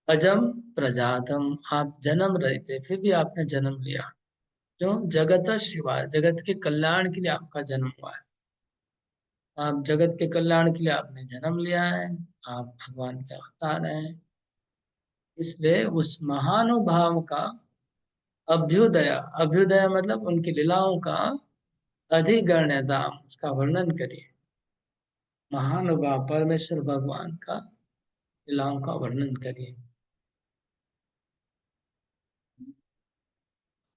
अजम प्रजातम, आप जन्म रहे थे फिर भी आपने जन्म लिया। क्यों? जगत शिवाय, जगत के कल्याण के लिए आपका जन्म हुआ है। आप जगत के कल्याण के लिए आपने जन्म लिया है। आप भगवान के अवतार हैं। इसलिए उस महानुभाव का अभ्युदय, अभ्युदय मतलब उनकी लीलाओं का अधिगण्य दाम, उसका वर्णन करिए। महानुभाव परमेश्वर भगवान का लीलाओं का वर्णन करिए।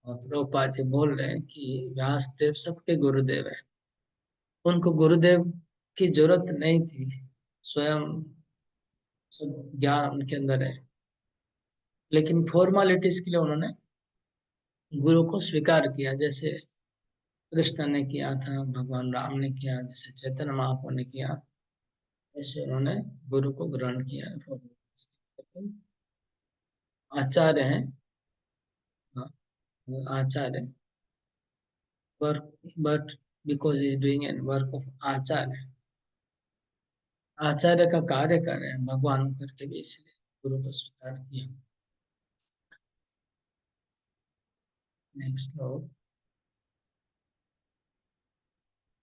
और प्रभुपाद जी बोल रहे हैं कि व्यासदेव सबके गुरुदेव है। उनको गुरुदेव की जरूरत नहीं थी, स्वयं सब ज्ञान उनके अंदर है। लेकिन फॉर्मेलिटीज के लिए उन्होंने गुरु को स्वीकार किया, जैसे कृष्ण ने किया था, भगवान राम ने किया, जैसे चैतन्य महाप्रभु ने किया, ऐसे उन्होंने गुरु को ग्रहण किया है। लेकिन आचार्य हैं, हाँ, वो आचार्य, work but because is doing an work of acharya, आचार्य का कार्य कर रहे हैं भगवान होकर के भी, इसलिए गुरु को स्वीकार किया। नेक्स्ट श्लोक।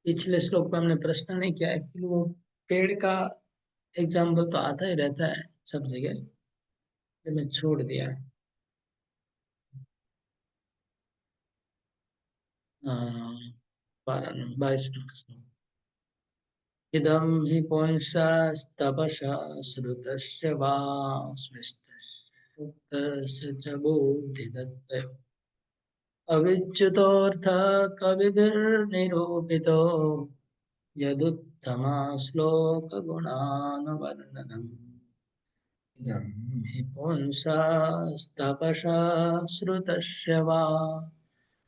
पिछले श्लोक में हमने प्रश्न नहीं किया, एक्चुअली वो पेड़ का एग्जाम्पल तो आता ही रहता है सब जगह, ये मैं छोड़ दिया। हाँ, 22 नंबर श्लोक। इदं हि पुंसस्तपसा श्रुतस्य वा स्पृष्टस्य सुप्तस्य च बुद्धिदत्तयो अविच्युतोऽर्थ कविभिर्निरूपितो यदुत्तमा श्लोकगुणानुवर्णनम्। इदं हि पुंसस्तपसा श्रुतस्य वा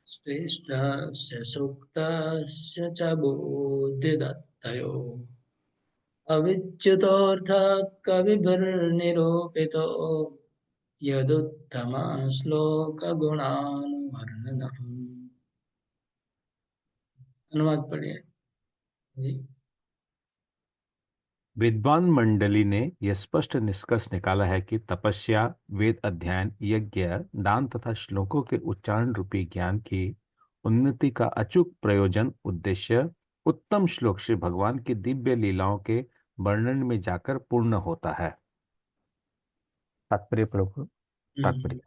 स्पृष्टस्य सुप्तस्य च बुद्धिदत्तयो अविच्युतोऽर्थ कविभिर्निरूपितो यदुत्तम श्लोक गुणानुवर्णनम्। अनुवाद पढ़िए जी। विद्वान मंडली ने यह स्पष्ट निष्कर्ष निकाला है कि तपस्या, वेद अध्ययन, यज्ञ, दान तथा श्लोकों के उच्चारण रूपी ज्ञान की उन्नति का अचूक प्रयोजन उद्देश्य उत्तम श्लोक श्री भगवान की दिव्य लीलाओं के वर्णन में जाकर पूर्ण होता है। तात्पर्य प्रभु। तात्पर्य,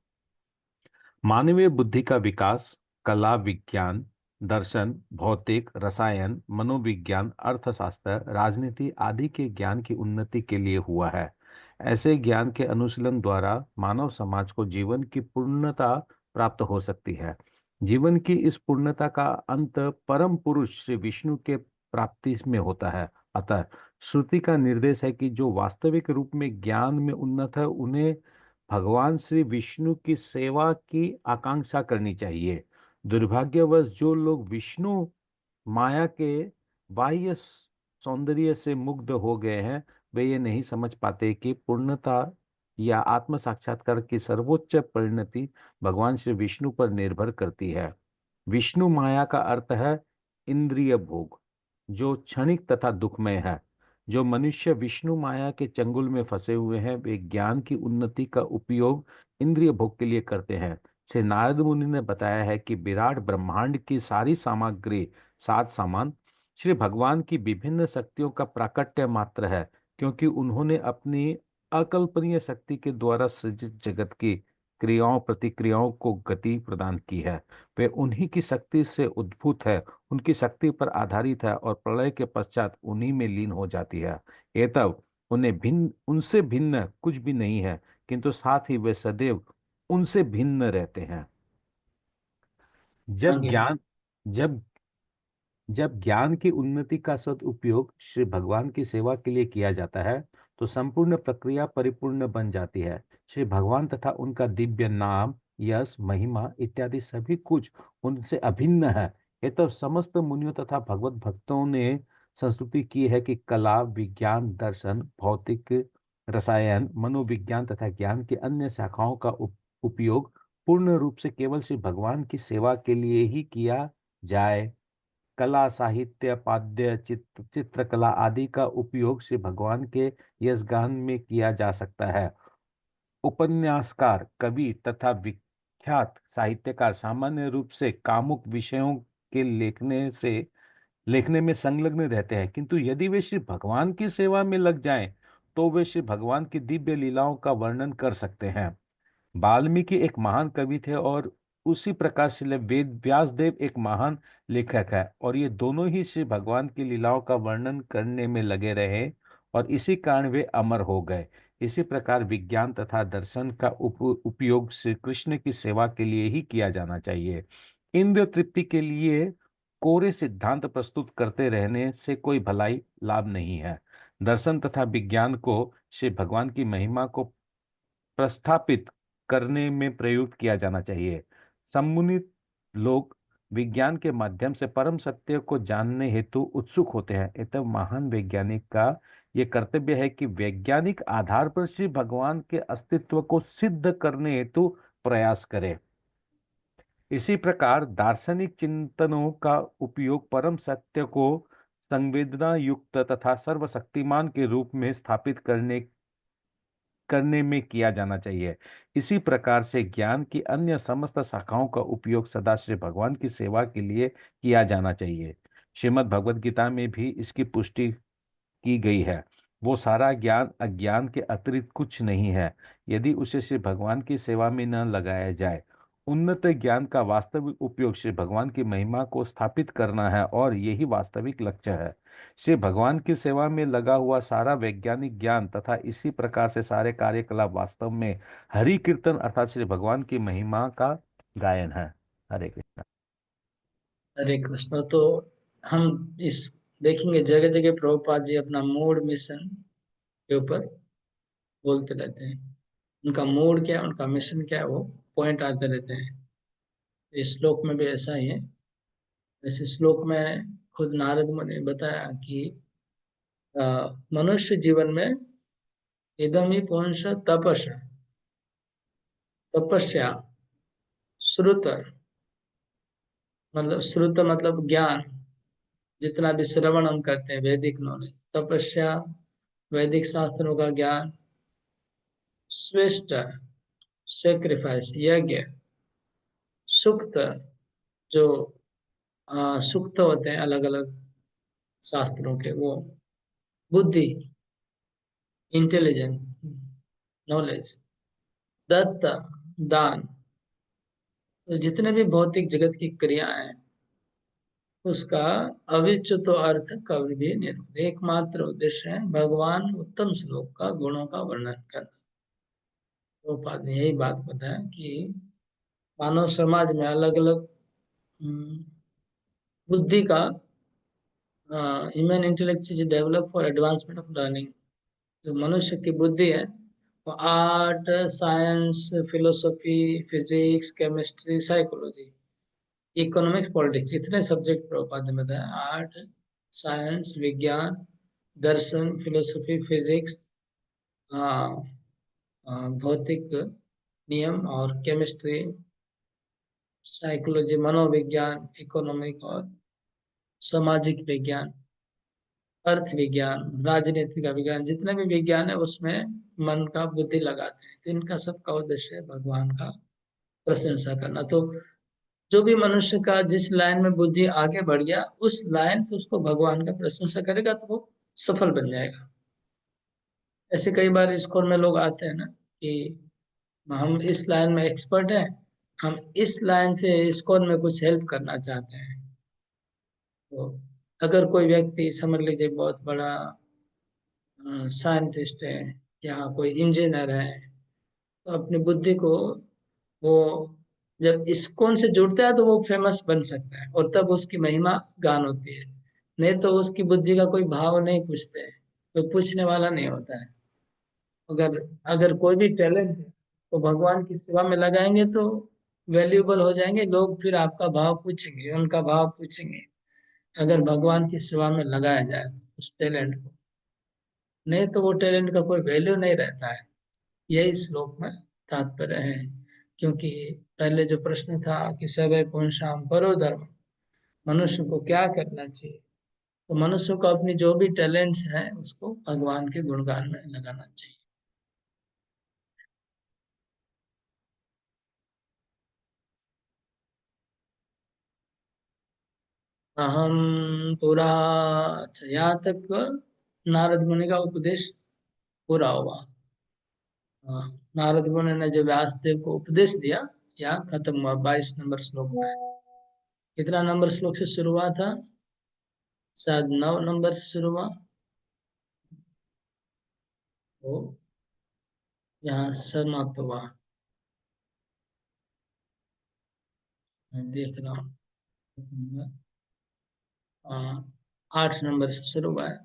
मानवीय बुद्धि का विकास कला, विज्ञान, दर्शन, भौतिक, रसायन, मनोविज्ञान, अर्थशास्त्र, राजनीति आदि के ज्ञान की उन्नति के लिए हुआ है। ऐसे ज्ञान के अनुशीलन द्वारा मानव समाज को जीवन की पूर्णता प्राप्त हो सकती है। जीवन की इस पूर्णता का अंत परम पुरुष श्री विष्णु के प्राप्ति में होता है। अतः श्रुति का निर्देश है कि जो वास्तविक रूप में ज्ञान में उन्नत है, उन्हें भगवान श्री विष्णु की सेवा की आकांक्षा करनी चाहिए। दुर्भाग्यवश जो लोग विष्णु माया के बाह्य सौंदर्य से मुग्ध हो गए हैं, वे ये नहीं समझ पाते कि पूर्णता या आत्म साक्षात्कार की सर्वोच्च परिणति भगवान श्री विष्णु पर निर्भर करती है। विष्णु माया का अर्थ है इंद्रिय भोग, जो क्षणिक तथा दुखमय है। जो मनुष्य विष्णु माया के चंगुल में फंसे हुए हैं, वे ज्ञान की उन्नति का उपयोग इंद्रिय भोग के लिए करते हैं। श्री नारद मुनि ने बताया है कि विराट ब्रह्मांड की सारी सामग्री, सात सामान, श्री भगवान की विभिन्न शक्तियों का प्राकट्य मात्र है, क्योंकि उन्होंने अपनी अकल्पनीय शक्ति के द्वारा सृजित जगत की क्रियाओं प्रतिक्रियाओं को गति प्रदान की है। वे उन्हीं की शक्ति से उद्भूत है, उनकी शक्ति पर आधारित है और प्रलय के पश्चात उन्हीं में लीन हो जाती है। ये तब उनसे भिन्न कुछ भी नहीं है, किंतु साथ ही वे सदैव उनसे भिन्न रहते हैं। जब आगे। ज्ञान जब जब ज्ञान की उन्नति का सदुपयोग श्री भगवान की सेवा के लिए किया जाता है, तो संपूर्ण प्रक्रिया परिपूर्ण बन जाती है। श्री भगवान तथा उनका दिव्य नाम, यश, महिमा इत्यादि सभी कुछ उनसे अभिन्न है। ये तो समस्त मुनियों तथा भगवत भक्तों ने संस्तुति की है कि कला, विज्ञान, दर्शन, भौतिक, रसायन, मनोविज्ञान तथा ज्ञान की अन्य शाखाओं का उपयोग पूर्ण रूप से केवल श्री भगवान की सेवा के लिए ही किया जाए। कला, साहित्य, पाद्य, चित्रकला आदि का उपयोग श्री भगवान के यशगान में किया जा सकता है। उपन्यासकार, कवि तथा विख्यात साहित्यकार सामान्य रूप से कामुक विषयों के लेखने में संलग्न रहते हैं, किंतु यदि वे श्री भगवान की सेवा में लग जाएं, तो वे श्री भगवान की दिव्य लीलाओं का वर्णन कर सकते हैं। वाल्मीकि एक महान कवि थे और उसी प्रकार से वेद व्यासदेव एक महान लेखक है, और ये दोनों ही श्री भगवान की लीलाओं का वर्णन करने में लगे रहे और इसी कारण वे अमर हो गए। इसी प्रकार विज्ञान तथा दर्शन का उपयोग श्री कृष्ण की सेवा के लिए ही किया जाना चाहिए। इंद्रिय तृप्ति के लिए कोरे सिद्धांत प्रस्तुत करते रहने से कोई भलाई लाभ नहीं है। दर्शन तथा विज्ञान को श्री भगवान की महिमा को प्रस्थापित करने में प्रयुक्त किया जाना चाहिए। सम्मुनित लोग विज्ञान के माध्यम से परम सत्य को जानने हेतु उत्सुक होते हैं। अतः महान वैज्ञानिक का यह कर्तव्य है कि वैज्ञानिक आधार पर श्री भगवान के अस्तित्व को सिद्ध करने हेतु प्रयास करे। इसी प्रकार दार्शनिक चिंतनों का उपयोग परम सत्य को संवेदना युक्त तथा सर्वशक्तिमान के रूप में स्थापित करने में किया जाना चाहिए। इसी प्रकार से ज्ञान की अन्य समस्त शाखाओं का उपयोग सदा श्री भगवान की सेवा के लिए किया जाना चाहिए। श्रीमद् भगवद गीता में भी इसकी पुष्टि की गई है। वो सारा ज्ञान अज्ञान के अतिरिक्त कुछ नहीं है, यदि उसे श्री भगवान की सेवा में न लगाया जाए। उन्नत ज्ञान का वास्तविक उपयोग श्री भगवान की महिमा को स्थापित करना है और यही वास्तविक लक्ष्य है। श्री भगवान की सेवा में लगा हुआ सारा वैज्ञानिक ज्ञान तथा इसी प्रकार से सारे कार्यकलाप वास्तव में हरि कीर्तन अर्थात श्री भगवान की महिमा का गायन है। हरे कृष्ण। हरे कृष्ण। तो हम इस देखेंगे जगह जगह प्रभुपाद जी अपना मूड मिशन के ऊपर बोलते रहते हैं। उनका मूड क्या है, उनका मिशन क्या है, वो पॉइंट आते रहते हैं। इस श्लोक में भी ऐसा ही है। इस श्लोक में खुद नारद मुनि ने बताया कि मनुष्य जीवन में इदम ही पुंस तपस्या श्रुत, मतलब श्रुत मतलब ज्ञान, जितना भी श्रवण हम करते हैं वैदिक नॉलेज, तपस्या वैदिक शास्त्रों का ज्ञान, श्रेष्ठ सेक्रीफाइस यज्ञ, सुक्त जो सुक्त होते हैं अलग अलग शास्त्रों के, वो बुद्धि इंटेलिजेंट नॉलेज, दत्त दान। तो जितने भी भौतिक जगत की क्रियाएं हैं उसका अविच्युत अर्थ कभी भी निर्भुत एकमात्र उद्देश्य है भगवान उत्तम श्लोक का गुणों का वर्णन करना। प्रभुपाद ने यही बात बताया कि मानव समाज में अलग अलग बुद्धि का human intellect is develop for advancement of learning. जो मनुष्य की बुद्धि है वो art, science, philosophy, physics, chemistry, psychology, economics, politics, इतने सब्जेक्ट प्रभुपाद ने बताया। आर्ट, साइंस, विज्ञान, दर्शन, फिलोसफी, फिजिक्स, भौतिक नियम और केमिस्ट्री, साइकोलॉजी, मनोविज्ञान, इकोनॉमिक और सामाजिक विज्ञान, अर्थ विज्ञान, राजनीति का विज्ञान, जितने भी विज्ञान है उसमें मन का बुद्धि लगाते हैं। तो इनका सबका उद्देश्य है भगवान का प्रशंसा करना। तो जो भी मनुष्य का जिस लाइन में बुद्धि आगे बढ़ गया, उस लाइन से उसको भगवान का प्रशंसा करेगा तो वो सफल बन जाएगा। ऐसे कई बार स्कूल में लोग आते हैं ना कि हम इस लाइन में एक्सपर्ट हैं, हम इस लाइन से स्कूल में कुछ हेल्प करना चाहते हैं। तो अगर कोई व्यक्ति समझ लीजिए बहुत बड़ा साइंटिस्ट है या कोई इंजीनियर है, तो अपनी बुद्धि को वो जब इस्कॉन से जुड़ता है तो वो फेमस बन सकता है और तब उसकी महिमा गान होती है। नहीं तो उसकी बुद्धि का कोई भाव नहीं पूछते, कोई पूछने वाला नहीं होता है। अगर अगर कोई भी टैलेंट है तो भगवान की सेवा में लगाएंगे तो वैल्यूएबल हो जाएंगे लोग, फिर आपका भाव पूछेंगे, उनका भाव पूछेंगे। अगर भगवान की सेवा में लगाया जाए तो उस टैलेंट को, नहीं तो वो टैलेंट का कोई वैल्यू नहीं रहता है। यही श्लोक में तात्पर्य है। क्योंकि पहले जो प्रश्न था कि सवै पुंसाम परो धर्म, मनुष्य को क्या करना चाहिए, तो मनुष्य को अपनी जो भी टैलेंट्स हैं उसको भगवान के गुणगान में लगाना चाहिए। अहम पुरा, अच्छा यहाँ तक नारद मुनि का उपदेश पूरा हुआ। हाँ, नारद मुनि ने जो व्यासदेव को उपदेश दिया यहाँ खत्म हुआ 22 नंबर श्लोक में। कितना नंबर श्लोक से शुरू हुआ था? शायद 9 नंबर से शुरू हुआ। तो यहाँ समाप्त हुआ, मैं देख रहा हूँ। 8 नंबर से शुरू हुआ है।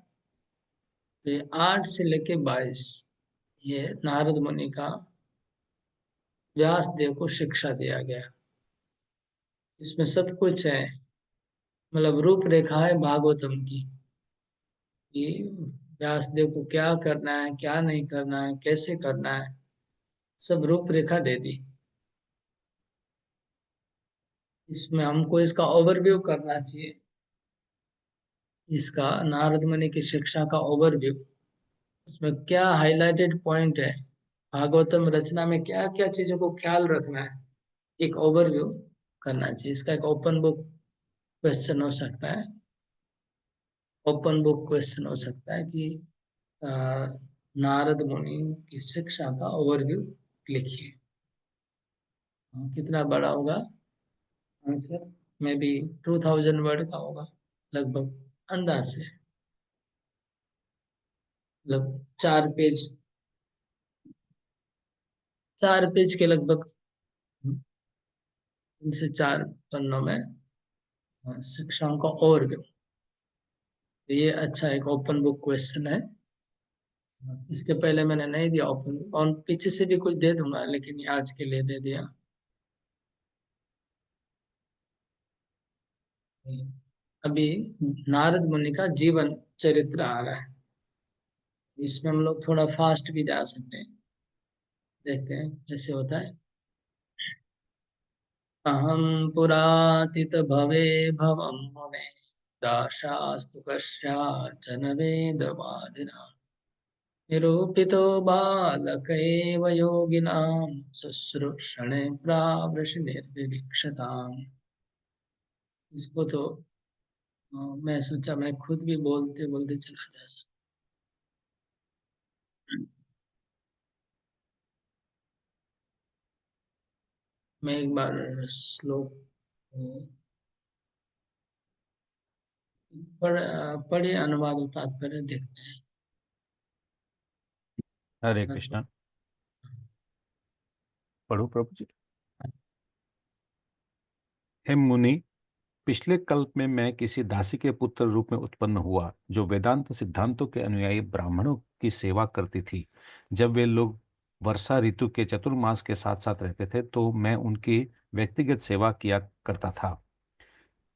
तो ये 8 से लेके 22 ये नारद मुनि का व्यास देव को शिक्षा दिया गया। इसमें सब कुछ है, मतलब रूपरेखा है भागवतम की कि व्यास देव को क्या करना है, क्या नहीं करना है, कैसे करना है, सब रूपरेखा दे दी। इसमें हमको इसका ओवरव्यू करना चाहिए, इसका नारद मुनि की शिक्षा का ओवरव्यू। उसमें क्या हाइलाइटेड पॉइंट है, भागवतम रचना में क्या क्या चीजों को ख्याल रखना है, एक ओवरव्यू करना चाहिए। इसका एक ओपन बुक क्वेश्चन हो सकता है, ओपन बुक क्वेश्चन हो सकता है कि अ, नारद मुनि की शिक्षा का ओवरव्यू लिखिए। कितना बड़ा होगा आंसर? मे बी 2000 वर्ड का होगा लगभग, अंदाज से, मतलब 4 पेज, 4 पेज के लगभग, 3 से 4 पन्नों में शिक्षाओं का ओवरव्यू। तो ये अच्छा एक ओपन बुक क्वेश्चन है। इसके पहले मैंने नहीं दिया ओपन बुक, और पीछे से भी कुछ दे दूंगा, लेकिन ये आज के लिए दे दिया। अभी नारद मुनि का जीवन चरित्र आ रहा है, इसमें हम लोग थोड़ा फास्ट भी जा सकते हैं, देखते हैं कैसे होता है। अहम पुरातित भवे भवम मुने दाशास्तु कस्याचन वेदवादिना निरूपितो बालकैव योगिनां शुश्रूषणे प्रावृशि निर्विवक्षताम्। इसको तो मैं सोचा मैं खुद भी बोलते बोलते चला जा सकता। मैं एक बार श्लोक को पढ़े अनुवाद और तात्पर्य देखते हैं। हरे कृष्णा। पढ़ो प्रभु जी। हे मुनि, पिछले कल्प में मैं किसी दासी के पुत्र रूप में उत्पन्न हुआ जो वेदांत सिद्धांतों के अनुयायी ब्राह्मणों की सेवा करती थी। जब वे लोग वर्षा ऋतु के चतुर्मास के साथ साथ रहते थे तो मैं उनकी व्यक्तिगत सेवा किया करता था।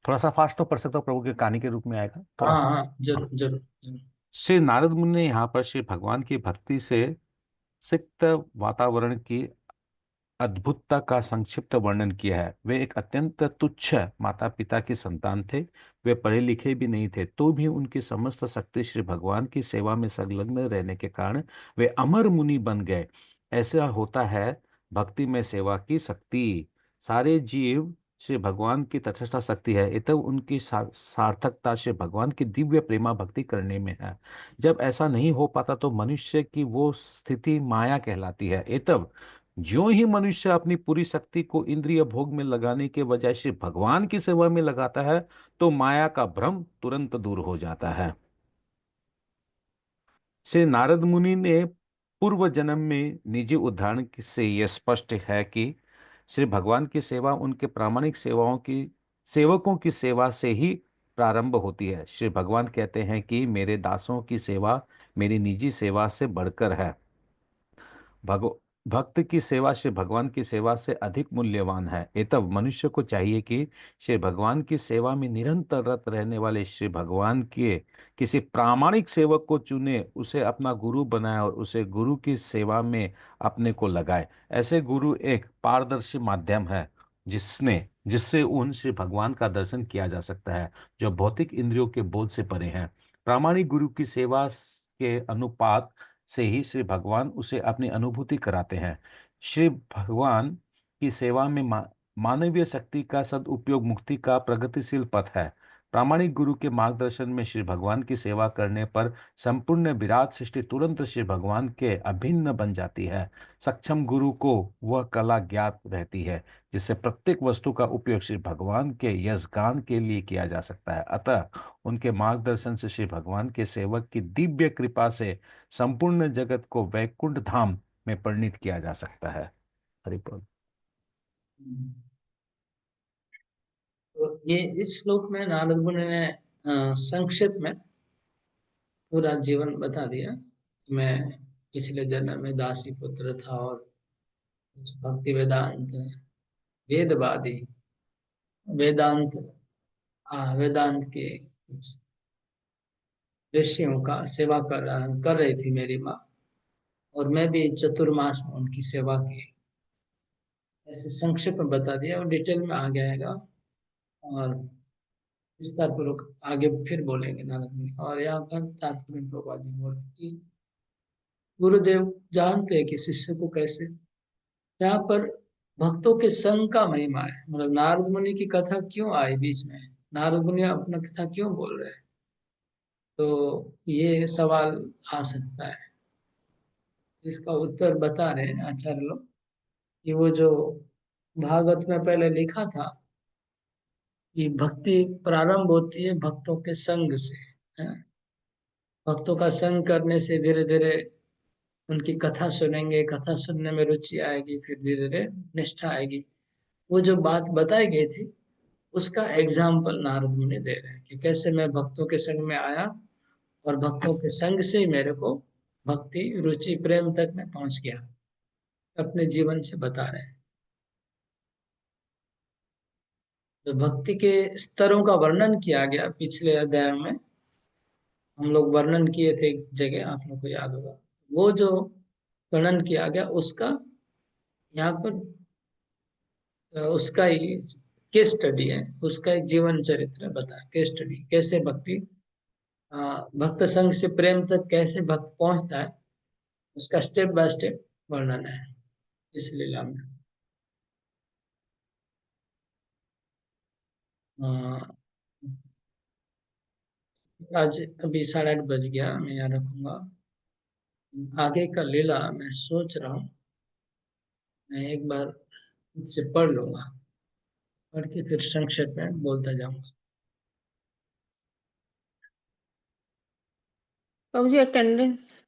थोड़ा सा फास्ट तो पढ़ सकता हूँ, प्रभु की कहानी के रूप में आएगा थोड़ा हाँ सा। हाँ, हाँ। जरूर जरूर जरूर। श्री नारद मुनि ने यहाँ पर श्री भगवान की भक्ति से सिक्त वातावरण की अद्भुतता का संक्षिप्त वर्णन किया है। वे एक अत्यंत तुच्छ माता पिता की संतान थे। वे पढ़े लिखे भी नहीं थे, तो भी उनकी समस्त शक्ति श्री भगवान की सेवा में संलग्न रहने के कारण वे अमर मुनि बन गए। ऐसा होता है भक्ति में सेवा की शक्ति। सारे जीव श्री भगवान की तटस्थ शक्ति है, ये तब उनकी सार्थकता श्री भगवान की दिव्य प्रेमा भक्ति करने में है। जब ऐसा नहीं हो पाता तो मनुष्य की वो स्थिति माया कहलाती है। ये तब ज्यों ही मनुष्य अपनी पूरी शक्ति को इंद्रिय भोग में लगाने के बजाय श्री भगवान की सेवा में लगाता है तो माया का भ्रम तुरंत दूर हो जाता है। श्री नारद मुनि ने पूर्व जन्म में निजी उदाहरण से यह स्पष्ट है कि श्री भगवान की सेवा उनके प्रामाणिक सेवकों की सेवा से ही प्रारंभ होती है। श्री भगवान कहते हैं कि मेरे दासों की सेवा मेरी निजी सेवा से बढ़कर है। भगव भक्त की सेवा श्री भगवान की सेवा से अधिक मूल्यवान है। एतब मनुष्य को चाहिए कि श्री भगवान की सेवा में निरंतर रत रहने वाले श्री भगवान के किसी प्रामाणिक सेवक को चुने, उसे अपना गुरु बनाए और उसे गुरु की सेवा में अपने को लगाए। ऐसे गुरु एक पारदर्शी माध्यम है जिससे उन श्री भगवान का दर्शन किया जा सकता है, जो भौतिक इंद्रियों के बोझ से परे हैं। प्रामाणिक गुरु की सेवा के अनुपात से ही श्री भगवान उसे अपनी अनुभूति कराते हैं। श्री भगवान की सेवा में मानवीय शक्ति का सदुपयोग मुक्ति का प्रगतिशील पथ है। प्रामाणिक गुरु के मार्गदर्शन में श्री भगवान की सेवा करने पर संपूर्ण विराट सृष्टि तुरंत श्री भगवान के अभिन्न बन जाती है। सक्षम गुरु को वह कला ज्ञात रहती है जिससे प्रत्येक वस्तु का उपयोग श्री भगवान के यशगान के लिए किया जा सकता है। अतः उनके मार्गदर्शन से श्री भगवान के सेवक की दिव्य कृपा से संपूर्ण जगत को वैकुंठ धाम में परिणित किया जा सकता है। हरिपोल। तो ये इस श्लोक में नारद मुनि ने संक्षेप में पूरा जीवन बता दिया। मैं पिछले जन्म में दासी पुत्र था और कुछ भक्ति वेदांत वेदवादी वेदांत वेदांत के कुछ ऋषियों का सेवा कर रही थी मेरी माँ, और मैं भी चतुर्मास में उनकी सेवा की। ऐसे संक्षेप में बता दिया और डिटेल में आ जाएगा, और विस्तार पूर्वक आगे फिर बोलेंगे नारद मुनि। और यहाँ पर तात्पर्य प्रभुपाद जी बोले कि गुरुदेव जानते हैं कि शिष्य को कैसे, यहाँ पर भक्तों के संग का महिमा है। मतलब नारद मुनि की कथा क्यों आई बीच में, नारद मुनि अपना कथा क्यों बोल रहे हैं, तो ये सवाल आ सकता है। इसका उत्तर बता रहे हैं आचार्य लोग कि वो जो भागवत में पहले लिखा था कि भक्ति प्रारंभ होती है भक्तों के संग से, है? भक्तों का संग करने से धीरे धीरे उनकी कथा सुनेंगे, कथा सुनने में रुचि आएगी, फिर धीरे धीरे निष्ठा आएगी। वो जो बात बताई गई थी उसका एग्जाम्पल नारद मुनि दे रहे हैं कि कैसे मैं भक्तों के संग में आया और भक्तों के संग से ही मेरे को भक्ति रुचि प्रेम तक में पहुंच गया। अपने जीवन से बता रहे हैं। तो भक्ति के स्तरों का वर्णन किया गया पिछले अध्याय में। हम लोग वर्णन किए थे एक जगह, आप लोग को याद होगा। वो जो वर्णन किया गया उसका यहाँ पर उसका ही केस स्टडी है, उसका एक जीवन चरित्र बता, केस स्टडी कैसे भक्ति भक्त संग से प्रेम तक कैसे भक्त पहुंचता है, उसका स्टेप बाय स्टेप वर्णन है इस लीला में। आज अभी 8:30 बज गया, मैं यहाँ रखूंगा। आगे का लीला मैं सोच रहा हूँ मैं एक बार से पढ़ लूंगा, पढ़ के फिर संक्षेप में बोलता जाऊंगा। प्रभु जी अटेंडेंस